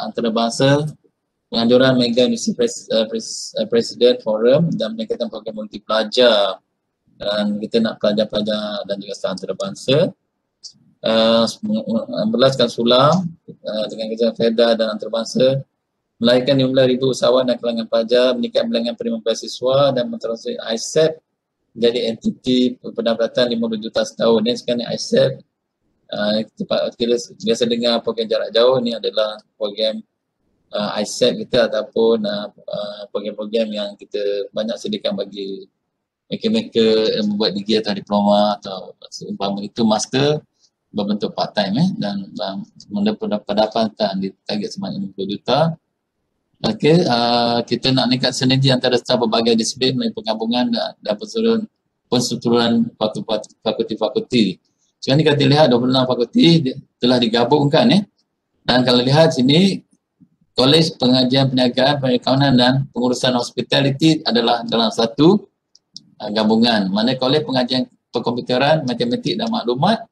Speaker 3: antarabangsa, penganjuran Mega University President Forum dan peningkatan program multi pelajar. Dan kita nak pelajar-pelajar dan juga staf antarabangsa. Berlaskan sulam dengan kerja FEDA dan antarabangsa. Melahirkan 15,000 usahawan dan kalangan pelajar, meningkatkan bilangan penerimaan beasiswa dan mentransfer ISEP menjadi entiti pendapatan 50 juta setahun. Ini sekarang ISEP, kita biasa dengar program jarak jauh, ni adalah program ISEP kita ataupun program-program yang kita banyak sediakan bagi mereka-mereka yang membuat degree atau diploma atau seumpama itu master berbentuk part time dan mendapat pendapatan di target sebanyak 50 juta. Okey, kita nak meningkat sinergi antara staf berbagai disiplin melalui penggabungan dan pensuturan fakulti-fakulti. Sekarang ni kita lihat 26 fakulti telah digabungkan dan kalau lihat sini Kolej Pengajian Perniagaan, Perikanan dan Pengurusan Hospitality adalah dalam satu gabungan. Mana Kolej Pengajian Perkomputeran, Matematik dan Maklumat.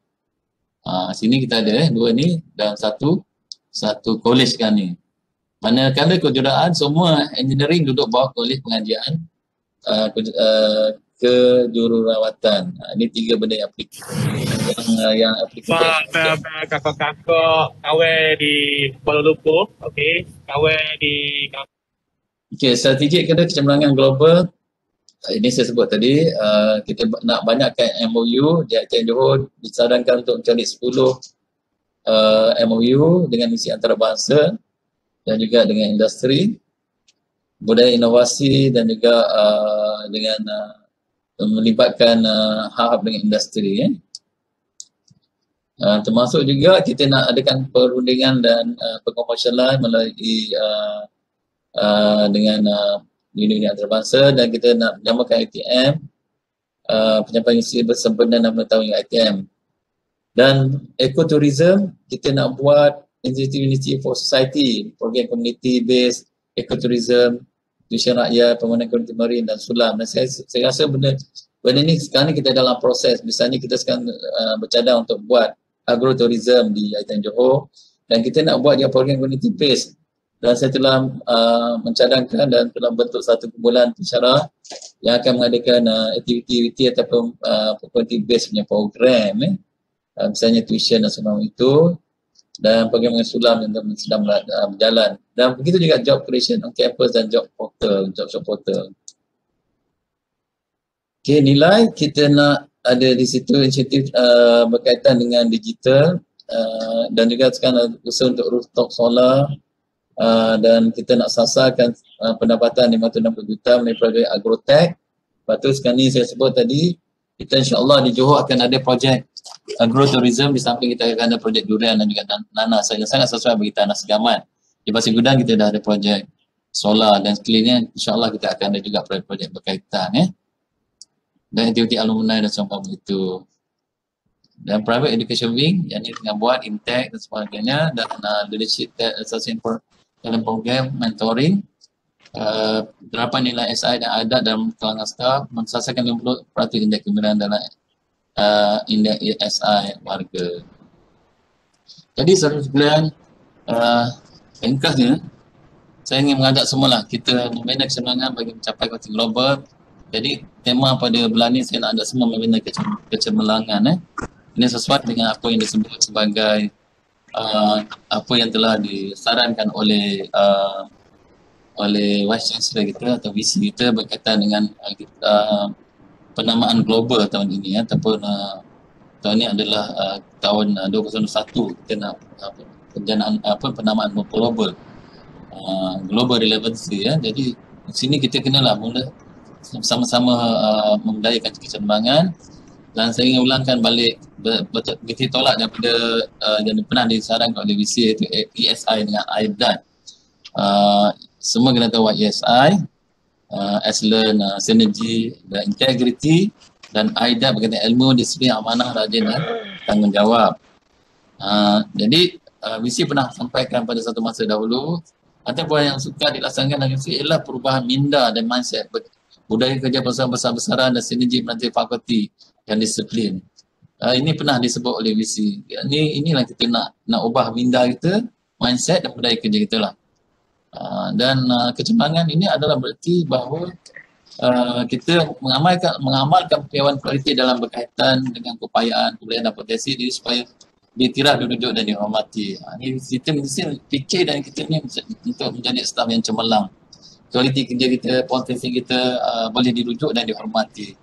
Speaker 3: Sini kita ada dua ni dalam satu kolej sekarang ni. Manakala kejuruteraan semua engineering duduk bawah Kolej Pengajian Kejururawatan. Ini 3 benda yang yang applicable.
Speaker 4: Kakak-kakak kawan di Kuala Lumpur, okey, kawan di
Speaker 3: strategi kedua kecemerlangan global. Ini saya sebut tadi, kita nak banyakkan MOU di ITM Johor, disarankan untuk mencari 10 MOU dengan misi antarabangsa dan juga dengan industri, budaya inovasi dan juga dengan melibatkan hub dengan industri. Termasuk juga kita nak adakan perundingan dan pengomersialan melalui dengan unit-unit antarabangsa, dan kita nak menamakan ITM penyampaian isi bersempena 60 tahun ITM. Dan ekotourism, kita nak buat Institute for Society, program community based ekotourism, tuition rakyat, pembangunan komuniti marin dan sulam. Dan saya rasa benda ni sekarang ni kita dalam proses. Misalnya kita sekarang bercadang untuk buat agrotourism di ITM Johor, dan kita nak buat dia program community based. Dan saya telah mencadangkan dan telah bentuk satu kumpulan pensyarah yang akan mengadakan aktiviti ataupun community based punya program, misalnya tuition dan semua itu, dan program sulam yang sedang berjalan. Dan begitu juga job creation on campus dan job portal, job shop portal. Okay, nilai kita nak ada di situ inisiatif berkaitan dengan digital, dan juga sekarang usaha untuk rooftop solar, dan kita nak sasarkan pendapatan 560 juta melalui projek agrotech. Lepas tu sekarang ni saya sebut tadi, kita insyaAllah di Johor akan ada projek agrotourism, di samping kita akan ada projek durian dan juga nanas. Sangat sesuai bagi tanah segaman. Di Pasir Gudang kita dah ada projek solar, dan sekeliling insyaAllah kita akan ada juga projek berkaitan dan aktiviti alumni dan semacam itu. Dan private education wing yang ni tengah buat intake dan sebagainya, dan leadership assessment dalam program mentoring, penerapan nilai SI dan adat dalam kalangan staf, mensasarkan 50% indeks kegembiraan dalam indeks SI warga. Jadi saudara sekalian, ringkasnya saya ingin mengajak semualah kita membina kesenangan bagi mencapai kualiti global. Jadi tema pada bulan ni saya nak ajak semua membina kecemerlangan. Ini sesuai dengan apa yang disebut sebagai apa yang telah disarankan oleh Vice Chancellor kita atau VC kita berkaitan dengan penamaan global tahun ini, ataupun tahun ini adalah tahun 2021, kita nak penjanaan penamaan global, global relevancy. Jadi di sini kita kenalah mula sama-sama memberdayakan kecenderungan. Dan saya ingin ulangkan balik kita tolak daripada yang pernah disarankan oleh VC, iaitu ESI dengan IDAT. Semua kena tahu ESI, excellence, synergy dan integrity, dan IDAT berkaitan ilmu, disiplin, amanah, rajin dan tanggungjawab. Jadi VC pernah sampaikan pada satu masa dahulu, antara yang suka dilaksanakan dalam VC ialah perubahan minda dan mindset, budaya kerja besar-besaran dan sinergi melalui fakulti dan disiplin. Ini pernah disebut oleh VC. Inilah kita nak ubah minda kita, mindset dan budaya kerja kita lah. Dan kecemerlangan ini adalah berarti bahawa kita mengamalkan piawaian kualiti dalam berkaitan dengan keupayaan, kebudayaan dan potensi diri supaya diiktiraf, duduk dan dihormati. Ini kita mesti fikir dan kita ni untuk menjadi staf yang cemerlang. Kualiti kerja kita, potensi kita boleh dirujuk dan dihormati.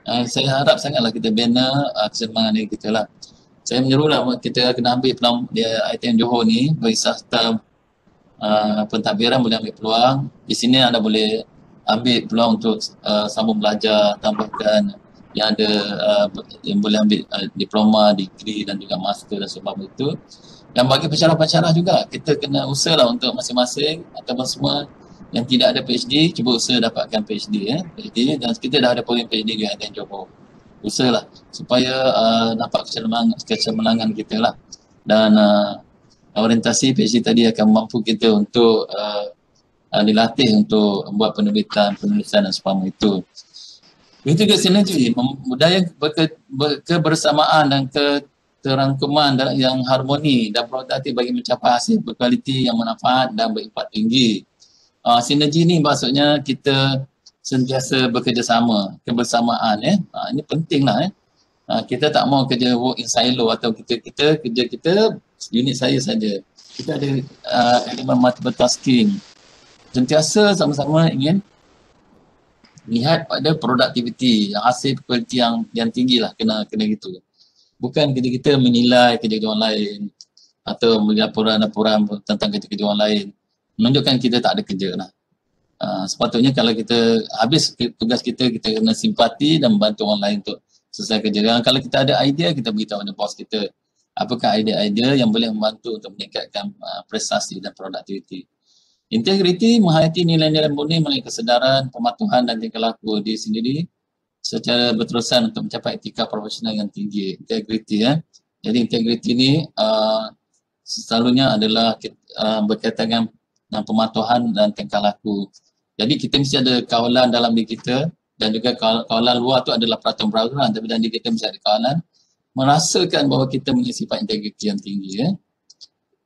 Speaker 3: Saya harap sangatlah kita bina kesemangat diri kita lah. Saya menyerulah kita kena ambil peluang di ITM Johor ni, bagi sahta pentadbiran boleh ambil peluang. Di sini anda boleh ambil peluang untuk sambung belajar, tambahkan yang ada yang boleh ambil diploma, degree dan juga master dan sebagainya itu. Dan bagi pensyarah-pensyarah juga, kita kena usahalah untuk masing-masing ataupun semua yang tidak ada PhD, cuba usaha dapatkan PhD, PhD, dan kita dah ada program PhD di ITM Johor. Usahalah supaya dapat kecemerlangan kita lah. Dan orientasi PhD tadi akan mampu kita untuk dilatih untuk membuat penulisan dan sebagainya itu. Begitu juga sinergi, budaya kebersamaan dan keterangkuman yang harmoni dan produktif bagi mencapai hasil berkualiti yang bermanfaat dan berimpak tinggi. Sinergi ni maksudnya kita sentiasa bekerjasama, kebersamaan. Ini penting lah. Kita tak mau kerja work in silo atau kita kerja kita unit saya saja. Kita ada elemen multitasking. Sentiasa sama-sama ingin lihat pada produktiviti, hasil kualiti yang tinggi lah, kena gitu. Bukan kita menilai kerja orang lain. atau laporan-laporan tentang kerja-kerja orang lain, menunjukkan kita tak ada kerja lah. Sepatutnya kalau kita habis tugas kita kena simpati dan membantu orang lain untuk selesai kerja. Dan kalau kita ada idea, kita beritahu pada bos kita apakah idea-idea yang boleh membantu untuk meningkatkan prestasi dan produktiviti. Integriti menghayati nilai-nilai murni melalui kesedaran, pematuhan dan tingkah laku diri sendiri secara berterusan untuk mencapai etika profesional yang tinggi. Integriti Jadi integriti ni selalunya adalah berkaitan dengan pematuhan dan tingkah laku. Jadi kita mesti ada kawalan dalam diri kita dan juga kawalan luar tu adalah peraturan-peraturan, tapi dalam diri kita mesti ada kawalan merasakan bahawa kita mempunyai sifat integriti yang tinggi.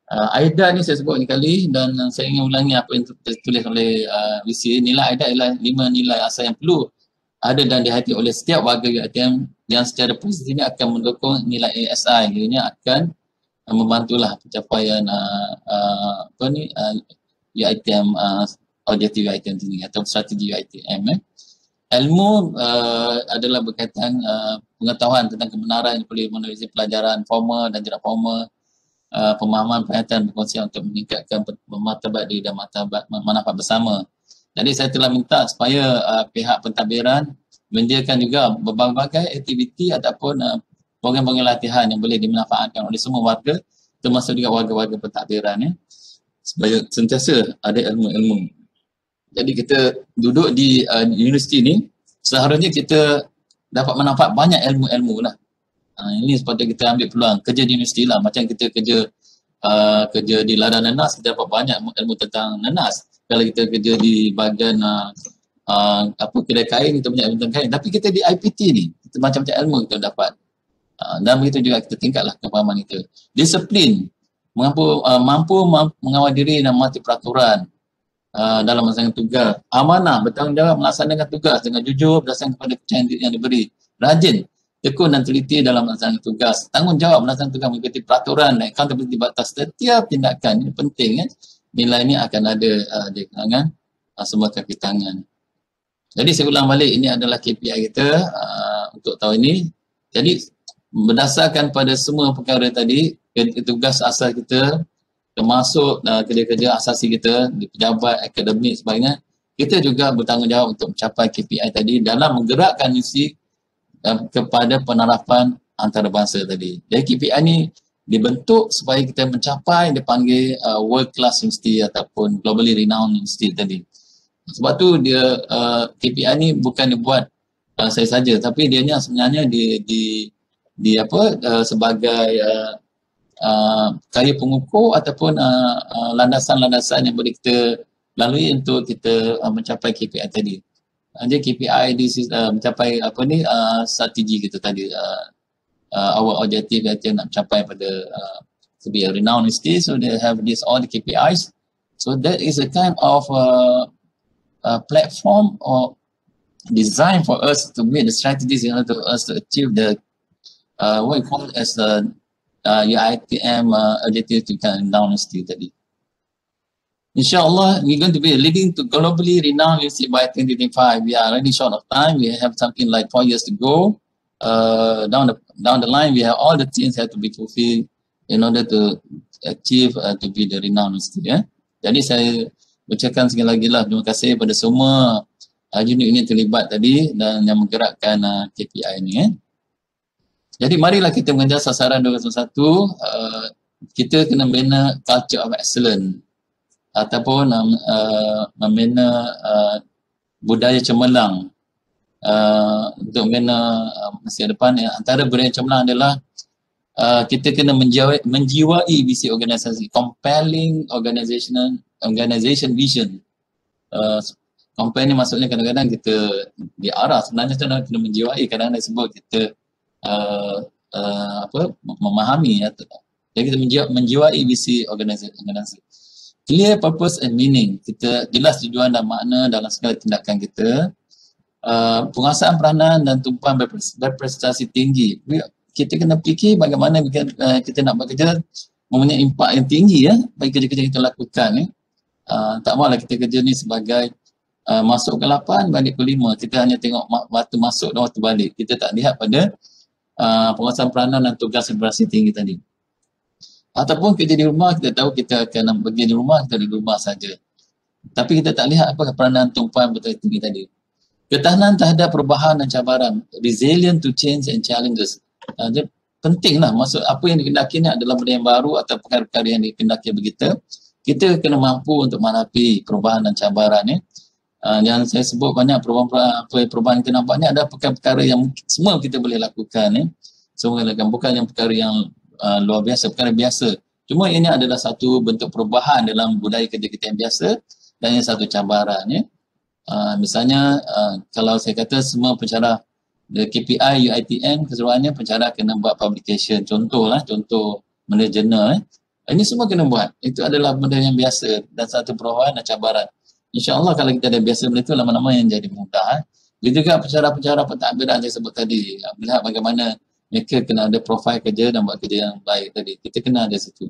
Speaker 3: AIDA ni saya sebut ni kali dan saya ingin ulangi apa yang tertulis oleh VC. Nilai AIDA ialah 5 nilai asal yang perlu ada dan dihayati oleh setiap warga UiTM yang secara positif ini akan mendukung nilai ASI. Ianya akan membantulah pencapaian UiTM, objektif UiTM tinggi atau strategi UiTM. Ilmu adalah berkaitan pengetahuan tentang kebenaran yang boleh melalui pelajaran formal dan tidak formal, pemahaman perhatian berkongsi untuk meningkatkan martabat diri dan martabat manfaat bersama. Jadi saya telah minta supaya pihak pentadbiran menyediakan juga berbagai aktiviti ataupun program-program latihan yang boleh dimanfaatkan oleh semua warga, termasuk juga warga-warga pentadbiran supaya sentiasa ada ilmu-ilmu. Jadi kita duduk di universiti ni, seharusnya kita dapat manfaat banyak ilmu-ilmu lah. Ini sepatutnya kita ambil peluang kerja di universiti lah. Macam kita kerja di ladang nanas, kita dapat banyak ilmu tentang nanas. Kalau kita kerja di bahagian kedai kain, kita punya ilmu tentang kain. Tapi kita di IPT ni, kita macam-macam ilmu kita dapat. Dan begitu juga kita tingkatlah kefahaman kita. Disiplin, mampu mengawal diri dan mematuhi peraturan dalam melaksanakan tugas. Amanah, bertanggungjawab melaksanakan tugas dengan jujur berdasarkan kepada kepercayaan yang diberi. Rajin, tekun dan teliti dalam melaksanakan tugas. Tanggungjawab melaksanakan tugas mengikuti peraturan dan accountability batas setiap tindakan. Ini penting Nilai ini akan ada di kalangan semua kaki tangan. Jadi saya ulang balik, ini adalah KPI kita untuk tahun ini. Jadi berdasarkan pada semua perkara tadi, tugas asal kita termasuk kerja-kerja asasi kita di pejabat, akademik sebagainya, kita juga bertanggungjawab untuk mencapai KPI tadi dalam menggerakkan misi kepada penerapan antarabangsa tadi. Jadi KPI ni dibentuk supaya kita mencapai dipanggil world class university ataupun globally renowned university tadi. Sebab tu dia KPI ni bukan dibuat saya saja, tapi dia sebenarnya sebagai karya pengukur ataupun landasan-landasan yang boleh kita lalui untuk kita mencapai KPI tadi. Jadi KPI mencapai strategi kita tadi. Our objective kita nak capai pada to be a renowned university, so they have all the KPIs. So that is a kind of platform or design for us to make the strategies in order for us to achieve the what we call as the UiTM objective to become renowned university tadi. Inshallah, we're going to be leading to globally renowned university by 2025. We are already short of time. We have something like 4 years to go. Down the line, we have all the things have to be fulfilled in order to achieve to be the renowned university. Jadi saya ucapkan sekali lagi lah terima kasih kepada semua unit-unit terlibat tadi dan yang menggerakkan KPI ini. Jadi marilah kita mengejar sasaran 2021. Kita kena membina culture of excellence ataupun membina budaya cemerlang. Untuk membina masa depan, antara budaya cemerlang adalah kita kena menjiwai visi organisasi, compelling organization vision. Compelling maksudnya kadang-kadang kita diarah, sebenarnya kita kena menjiwai, kadang-kadang sebut kita memahami. Jadi kita menjiwai visi organisasi. Clear purpose and meaning, kita jelas tujuan dan makna dalam segala tindakan kita. Penguasaan peranan dan tumpuan berprestasi tinggi. Kita kena fikir bagaimana kita nak bekerja mempunyai impak yang tinggi bagi kerja-kerja kita lakukan. Tak maulah kita kerja ni sebagai masuk ke 8 balik ke 5. Kita hanya tengok waktu masuk dan waktu balik. Kita tak lihat pada penguasaan peranan dan tugas berprestasi tinggi tadi. Ataupun kerja di rumah, kita tahu kita akan pergi di rumah, kita di rumah saja. Tapi kita tak lihat apakah peranan tumpuan betul tinggi tadi. Ketahanan terhadap perubahan dan cabaran, resilient to change and challenges. Dia pentinglah, maksud apa yang dikendaki ni adalah benda yang baru atau perkara-perkara yang dikendaki begitu. Kita kena mampu untuk menghadapi perubahan dan cabaran ni. Yang saya sebut banyak perubahan kita nampak ni ada perkara-perkara yang semua kita boleh lakukan ni. Semua bukan yang perkara yang luar biasa, perkara biasa. Cuma ini adalah satu bentuk perubahan dalam budaya kerja kita yang biasa dan yang satu cabaran ya. Misalnya kalau saya kata semua pencara the KPI UITM keseluruhannya pencara kena buat publication, contoh benda jurnal ini semua kena buat. Itu adalah benda yang biasa dan satu perubahan dan cabaran. InsyaAllah kalau kita dah biasa benda itu lama-lama yang jadi mudah. Begitu juga pencara-pencara pentadbiran yang saya sebut tadi, melihat bagaimana mereka kena ada profil kerja dan buat kerja yang baik tadi. Kita kena ada situ.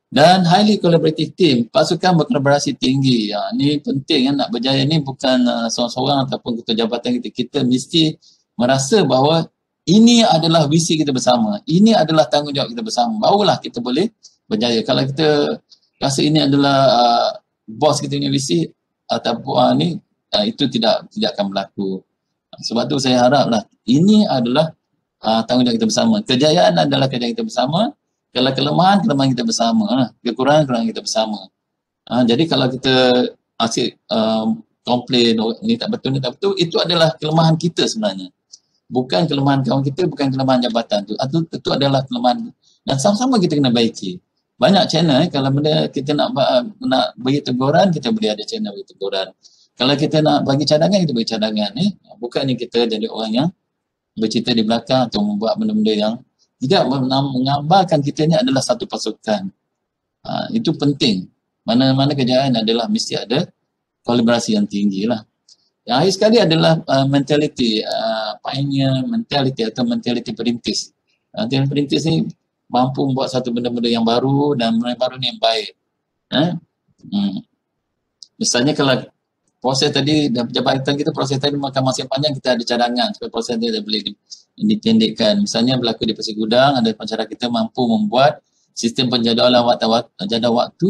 Speaker 3: Dan highly collaborative team, pasukan berkolaborasi tinggi. Ini penting nak berjaya ni bukan seorang-seorang ataupun ketua jabatan kita. Kita mesti merasa bahawa ini adalah visi kita bersama. Ini adalah tanggungjawab kita bersama. Barulah kita boleh berjaya. Kalau kita rasa ini adalah bos kita punya visi ataupun itu tidak akan berlaku. Sebab tu saya haraplah ini adalah tanggungjawab kita bersama. Kejayaan adalah kejayaan kita bersama. Kalau kelemahan kita bersama. Kekurangan kita bersama. Jadi kalau kita asyik komplain, ni tak betul, itu adalah kelemahan kita sebenarnya. Bukan kelemahan kawan kita, bukan kelemahan jabatan tu. Itu adalah kelemahan. Dan sama-sama kita kena baiki. Banyak channel, kalau benda kita nak bagi teguran, kita boleh ada channel bagi teguran. Kalau kita nak bagi cadangan, kita bagi cadangan. Bukannya kita jadi orang yang bercerita di belakang atau membuat benda-benda yang tidak menggambarkan kita ni adalah satu pasukan. Itu penting. Mana-mana kejayaan adalah mesti ada kolaborasi yang tinggi lah. Yang akhir sekali adalah mentality, pioneer mentality atau mentality perintis. Mentality perintis ni mampu membuat satu benda-benda yang baru dan benda yang baru ni yang baik. Misalnya kalau proses tadi, jabatan kita proses tadi makan masa yang panjang, kita ada cadangan supaya proses dia boleh dipendekkan. Misalnya berlaku di Pasir Gudang, ada pencara kita mampu membuat sistem penjadualan jadual waktu,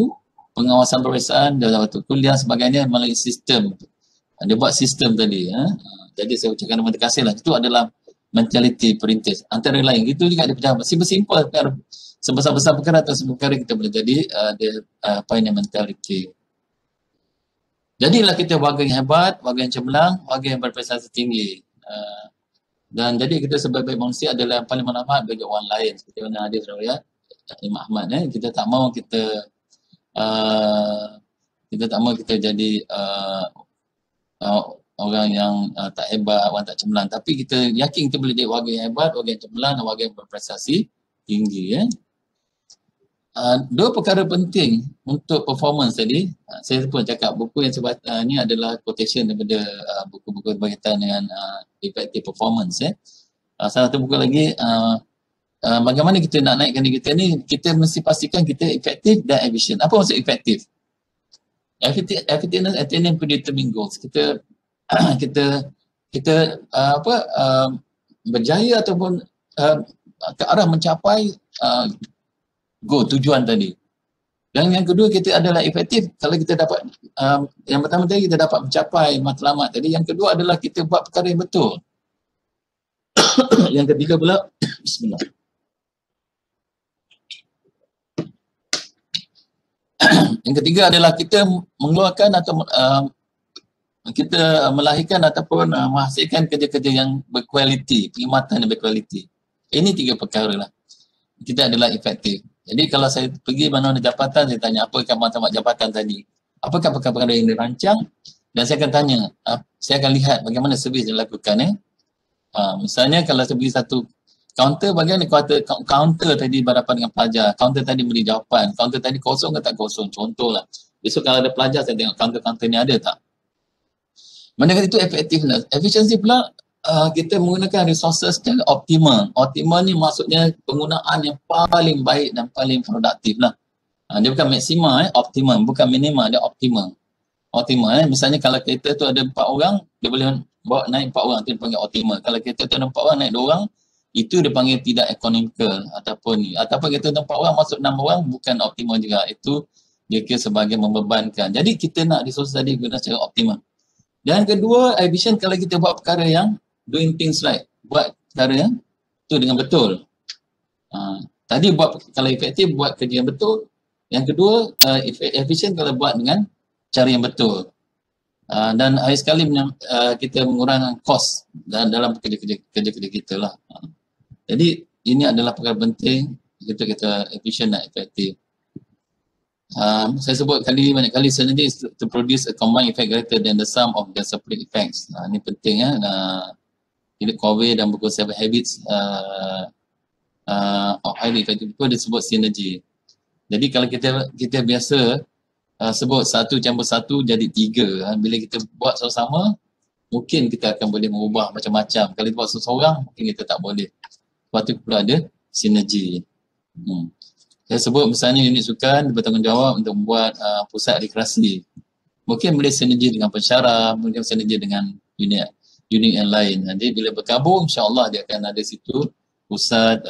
Speaker 3: pengawasan peperiksaan, jadual waktu kuliah sebagainya melalui sistem. Dia buat sistem tadi. Jadi saya ucapkan terima kasih lah. Itu adalah mentality perintis. Antara lain, itu juga ada pejabat. Simple-simple perkara, sebesar-besar perkara atau perkara kita boleh jadi pioneer mentality. Jadilah kita warga yang hebat, warga yang cemerlang, warga yang berprestasi tinggi. Dan jadi kita sebagai manusia adalah yang paling manfaat bagi orang lain. Seperti mana hadis riwayat Imam Ahmad. Kita tak mahu kita jadi orang yang tak hebat, orang tak cemerlang. Tapi kita yakin kita boleh jadi warga yang hebat, warga yang cemerlang dan warga yang berprestasi tinggi. Dua perkara penting untuk performance tadi. Saya pun cakap buku yang saya ni adalah quotation daripada buku-buku berkaitan dengan effective performance. Salah satu buku lagi, bagaimana kita nak naikkan diri kita ni, kita mesti pastikan kita efektif dan efisien. Apa maksud efektif? Effectiveness attaining predetermined goals. Kita berjaya ataupun ke arah mencapai goal, tujuan tadi. Dan yang kedua, kita adalah efektif kalau kita dapat yang pertama tadi kita dapat mencapai matlamat tadi, yang kedua adalah kita buat perkara yang betul. Yang ketiga pula bismillah. Yang ketiga adalah kita mengeluarkan atau kita melahirkan ataupun menghasilkan kerja-kerja yang berkualiti, perkhidmatan yang berkualiti. Ini tiga perkara lah. Kita adalah efektif. Jadi kalau saya pergi mana-mana jabatan, saya tanya apakah matlamat jabatan tadi? Apakah perkara-perkara yang dirancang? Dan saya akan tanya, saya akan lihat bagaimana servis yang dilakukan. Misalnya kalau saya pergi satu kaunter, bagaimana kaunter tadi berhadapan dengan pelajar, kaunter tadi beri jawapan, kaunter tadi kosong ke tak kosong, contohlah. Besok kalau ada pelajar, saya tengok kaunter-kaunter ni ada tak? Manakala itu effectiveness. Efficiency pula, kita menggunakan resources secara optimal. Optimal ni maksudnya penggunaan yang paling baik dan paling produktif lah. Dia bukan maksima, optimal. Bukan minimal, dia optimal. Optimal, misalnya kalau kereta tu ada 4 orang, dia boleh bawa naik 4 orang, itu dipanggil optimal. Kalau kereta tu ada 4 orang, naik 2 orang, itu dia panggil tidak economical ataupun kita 4 orang masuk 6 orang bukan optimal juga. Itu dia kira sebagai membebankan. Jadi kita nak resource tadi guna secara optimal. Dan kedua, efficient kalau kita buat perkara yang doing things right. Buat perkara yang tu dengan betul. Tadi buat kalau efektif buat kerja yang betul. Yang kedua, efficient kalau buat dengan cara yang betul. Dan akhir sekali kita mengurangkan kos dalam kerja-kerja kita lah. Jadi ini adalah perkara penting kita efficient dan efektif. Saya sebut banyak kali synergy is to produce a combined effect greater than the sum of their separate effects. Ini penting ya. Philip Covey dan buku 7 Habits of Highly Effective People dia sebut synergy. Jadi kalau kita biasa sebut 1 campur 1 jadi 3. Bila kita buat sama-sama, mungkin kita akan boleh mengubah macam-macam. Kalau kita buat seseorang, mungkin kita tak boleh. Lepas tu perlu ada sinergi. Saya sebut misalnya unit sukan bertanggungjawab untuk membuat pusat rekreasi. Mungkin boleh sinergi dengan pensyarah, mungkin sinergi dengan unit yang lain. Nanti bila bergabung, insyaAllah dia akan ada situ pusat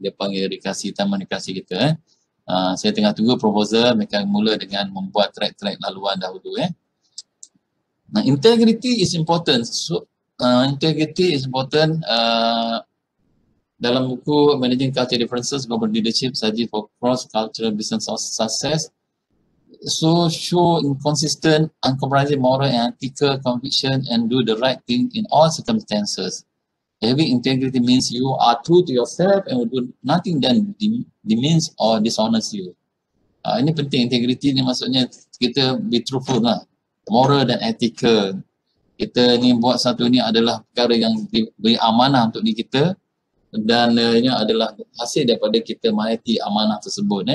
Speaker 3: dia panggil rekreasi, taman rekreasi kita. Saya tengah tunggu proposal, mereka mula dengan membuat track-track laluan dahulu. Nah, integrity is important. So, integrity is important. Dalam buku Managing Cultural Differences, Global Leadership, Strategy for Cross-Cultural Business Success, so show inconsistent, uncompromising moral and ethical conviction and do the right thing in all circumstances. Having integrity means you are true to yourself and will do nothing that demeans or dishonors you. Ini penting, integrity ni maksudnya kita be truthful lah. Moral dan ethical. Kita ni buat satu ni adalah perkara yang diberi amanah untuk diri kita dan ini adalah hasil daripada kita menghayati amanah tersebut.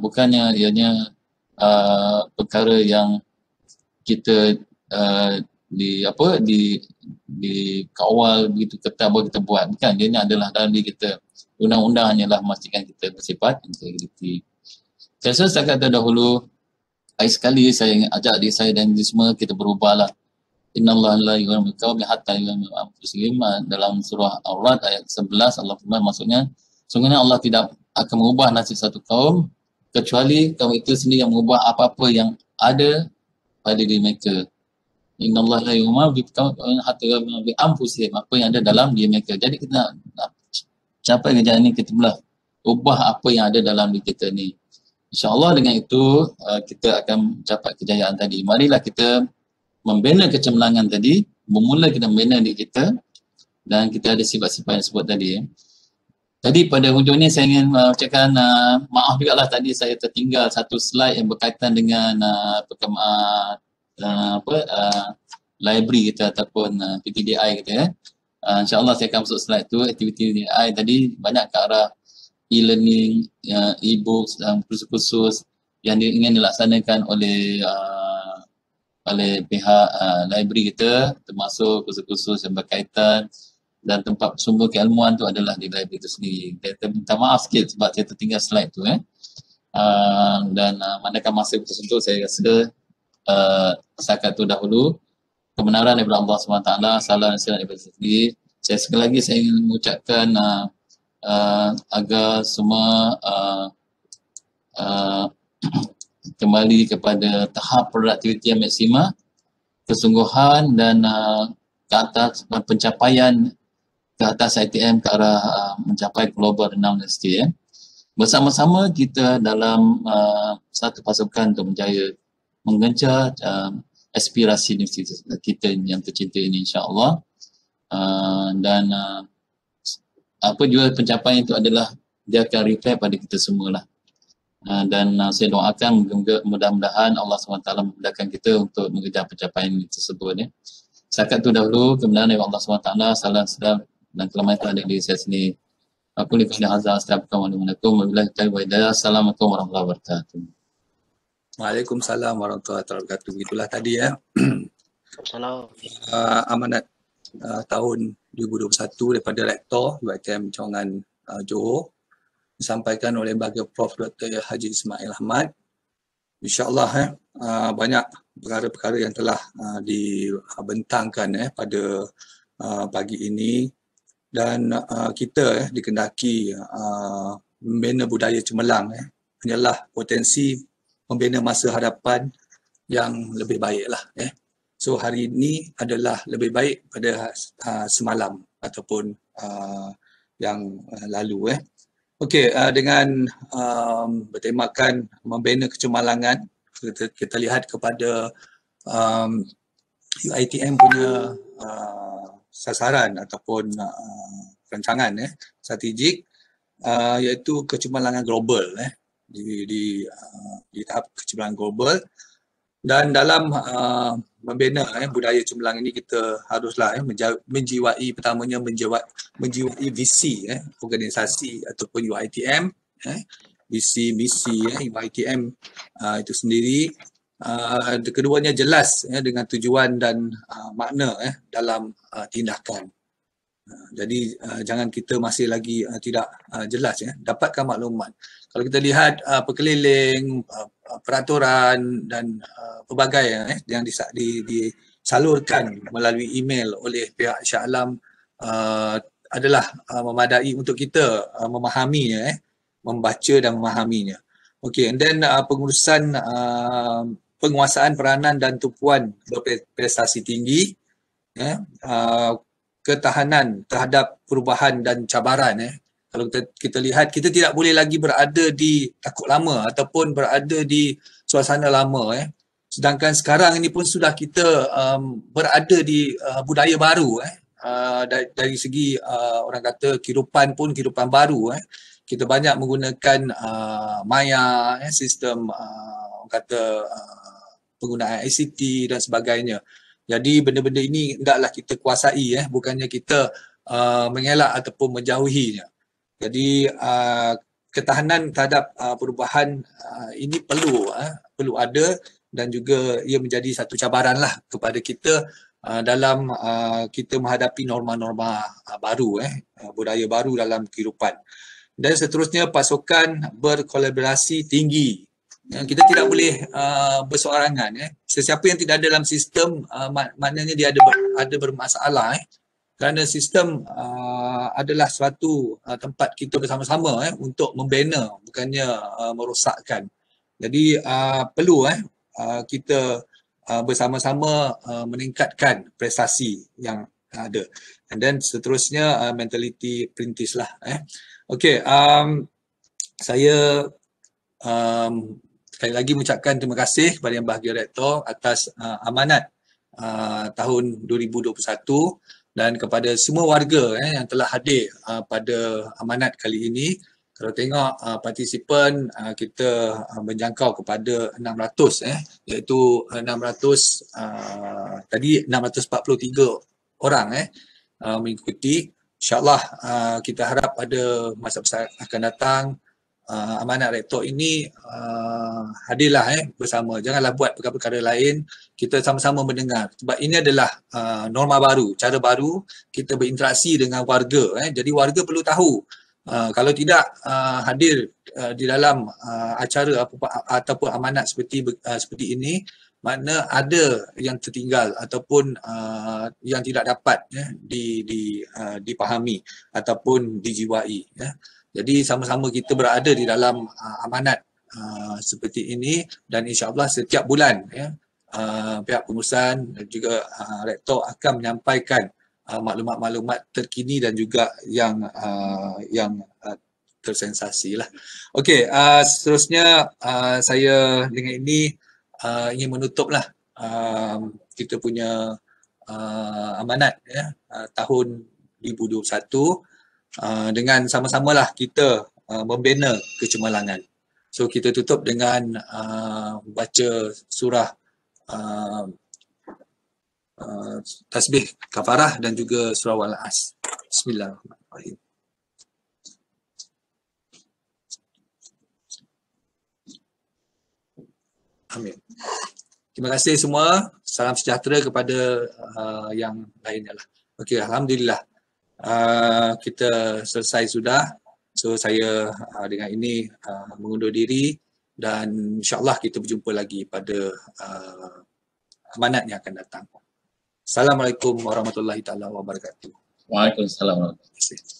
Speaker 3: Bukannya ianya perkara yang kita dikawal begitu ketat baru kita buat. Bukan, dia ni adalah dalam diri kita. Undang-undang hanyalah memastikan kita bersifat integriti. Saya rasa setakat terdahulu, akhir sekali saya ingin ajak diri saya dan diri semua kita berubahlah. Innallaha la yughayyiru ma biqaumin hatta yughayyiru ma bi anfusihim. Dalam surah Ar-Ra'd ayat 11 Allah firman, maksudnya sungguhnya Allah tidak akan mengubah nasib satu kaum kecuali kaum itu sendiri yang mengubah apa-apa yang ada pada diri mereka. Innallaha la yughayyiru ma biqaumin hatta yughayyiru ma bi anfusihim. Apa yang ada dalam diri mereka. Jadi kita nak capai kejayaan ni, kita mula ubah apa yang ada dalam diri kita ni. InsyaAllah dengan itu kita akan mencapai kejayaan tadi. Marilah kita membina kecemerlangan tadi, bermula kita membina diri kita dan kita ada sifat-sifat yang disebut tadi. Tadi pada hujung ni saya ingin ucapkan maaf juga lah tadi saya tertinggal satu slide yang berkaitan dengan library kita ataupun PTDI kita. InsyaAllah saya akan masuk slide tu. Aktiviti PTDI tadi banyak ke arah e-learning, e-books dan kursus-kursus yang ingin dilaksanakan oleh pihak library kita, termasuk kursus-kursus yang berkaitan dan tempat sumber keilmuan tu adalah di library itu sendiri. Saya minta maaf sikit sebab saya tertinggal slide tu dan manakala masa tersebut saya rasa setakat tu dahulu. Kebenaran daripada Allah SWT, salah dan silap daripada sendiri. Saya sekali lagi saya ingin mengucapkan agar semua kembali kepada tahap produktiviti yang maksima, kesungguhan dan ke atas pencapaian ke atas ITM ke arah mencapai global renown university. Bersama-sama kita dalam satu pasukan untuk menjaya mengejar aspirasi universiti kita yang tercinta ini, insya-Allah. Dan apa juga pencapaian itu adalah dia akan reflect pada kita semualah. Dan saya doakan mudah-mudahan Allah SWT memudahkan kita untuk mengejar pencapaian tersebut. Setakat itu dahulu, kebenaran dari Allah SWT, salam sedap dan kelemahan itu ada di saya sendiri. Aku lihat hadza astagfirullahaladzim wabillahi taufiq wal hidayah. Assalamualaikum warahmatullahi wabarakatuh.
Speaker 2: Waalaikumsalam warahmatullahi wabarakatuh. Itulah tadi
Speaker 5: Salam.
Speaker 2: Amanat tahun 2021 daripada Rektor UiTM Cawangan Johor disampaikan oleh Baginda Prof. Dr. Haji Ismail Ahmad. InsyaAllah banyak perkara-perkara yang telah dibentangkan pada pagi ini dan kita dikendaki membina budaya cemerlang hanyalah potensi membina masa hadapan yang lebih baiklah. So hari ini adalah lebih baik pada semalam ataupun yang lalu. Okey, dengan bertemakan membina kecemerlangan, kita lihat kepada UiTM punya sasaran ataupun rancangan strategik, iaitu kecemerlangan global di tahap kecemerlangan global. Dan dalam membina budaya cemerlang ini, kita haruslah menjiwai, pertamanya menjiwai visi organisasi ataupun UiTM, visi misi UiTM itu sendiri. Keduanya jelas dengan tujuan dan makna dalam tindakan. Jadi jangan kita masih lagi tidak jelas dapatkan maklumat. Kalau kita lihat perkeliling, peraturan dan pelbagai yang disalurkan melalui email oleh pihak Shah Alam adalah memadai untuk kita memahami, membaca dan memahaminya. Okey, and then pengurusan penguasaan peranan dan tumpuan berprestasi tinggi, ketahanan terhadap perubahan dan cabaran. Kalau kita lihat, kita tidak boleh lagi berada di takut lama ataupun berada di suasana lama. Sedangkan sekarang ini pun sudah kita berada di budaya baru. Dari segi orang kata kehidupan pun kehidupan baru. Kita banyak menggunakan maya, sistem orang kata penggunaan ICT dan sebagainya. Jadi benda-benda ini hendaklah kita kuasai, bukannya kita mengelak ataupun menjauhinya. Jadi ketahanan terhadap perubahan ini perlu ada, dan juga ia menjadi satu cabaranlah kepada kita dalam kita menghadapi norma-norma baru, budaya baru dalam kehidupan. Dan seterusnya, pasukan berkolaborasi tinggi. Kita tidak boleh berseorangan. Sesiapa yang tidak ada dalam sistem, maknanya dia ada bermasalah. Kerana sistem adalah suatu tempat kita bersama-sama untuk membina, bukannya merosakkan. Jadi perlu kita bersama-sama meningkatkan prestasi yang ada. And then seterusnya mentality perintis lah. Okey, saya sekali lagi mengucapkan terima kasih kepada Yang Berbahagia Rektor atas amanat tahun 2021 dan kepada semua warga yang telah hadir pada amanat kali ini. Kalau tengok partisipan kita menjangkau kepada 600, iaitu 600 tadi 643 orang mengikuti. InsyaAllah kita harap pada masa akan datang amanat rektor ini hadirlah bersama. Janganlah buat perkara-perkara lain, kita sama-sama mendengar. Sebab ini adalah norma baru, cara baru kita berinteraksi dengan warga. Jadi warga perlu tahu. Kalau tidak hadir di dalam acara ataupun amanat seperti ini, makna ada yang tertinggal ataupun yang tidak dapat dipahami ataupun dijiwai. Jadi sama-sama kita berada di dalam amanat seperti ini, dan insya-Allah setiap bulan pihak pengurusan dan juga rektor akan menyampaikan maklumat-maklumat terkini dan juga yang tersensasi lah. Okey, seterusnya saya dengan ini ingin menutuplah kita punya amanat tahun 2021 dengan sama-samalah kita membina kecemerlangan. So kita tutup dengan baca surah tasbih kafarah dan juga surah Wal-As. Bismillahirrahmanirrahim. Amin. Terima kasih semua. Salam sejahtera kepada yang lainnya lah. Okey, alhamdulillah. Kita selesai sudah. So saya dengan ini mengundur diri, dan insya-Allah kita berjumpa lagi pada amanat yang akan datang. Assalamualaikum warahmatullahi taala wabarakatuh.
Speaker 3: Waalaikumsalam.
Speaker 2: Terima kasih.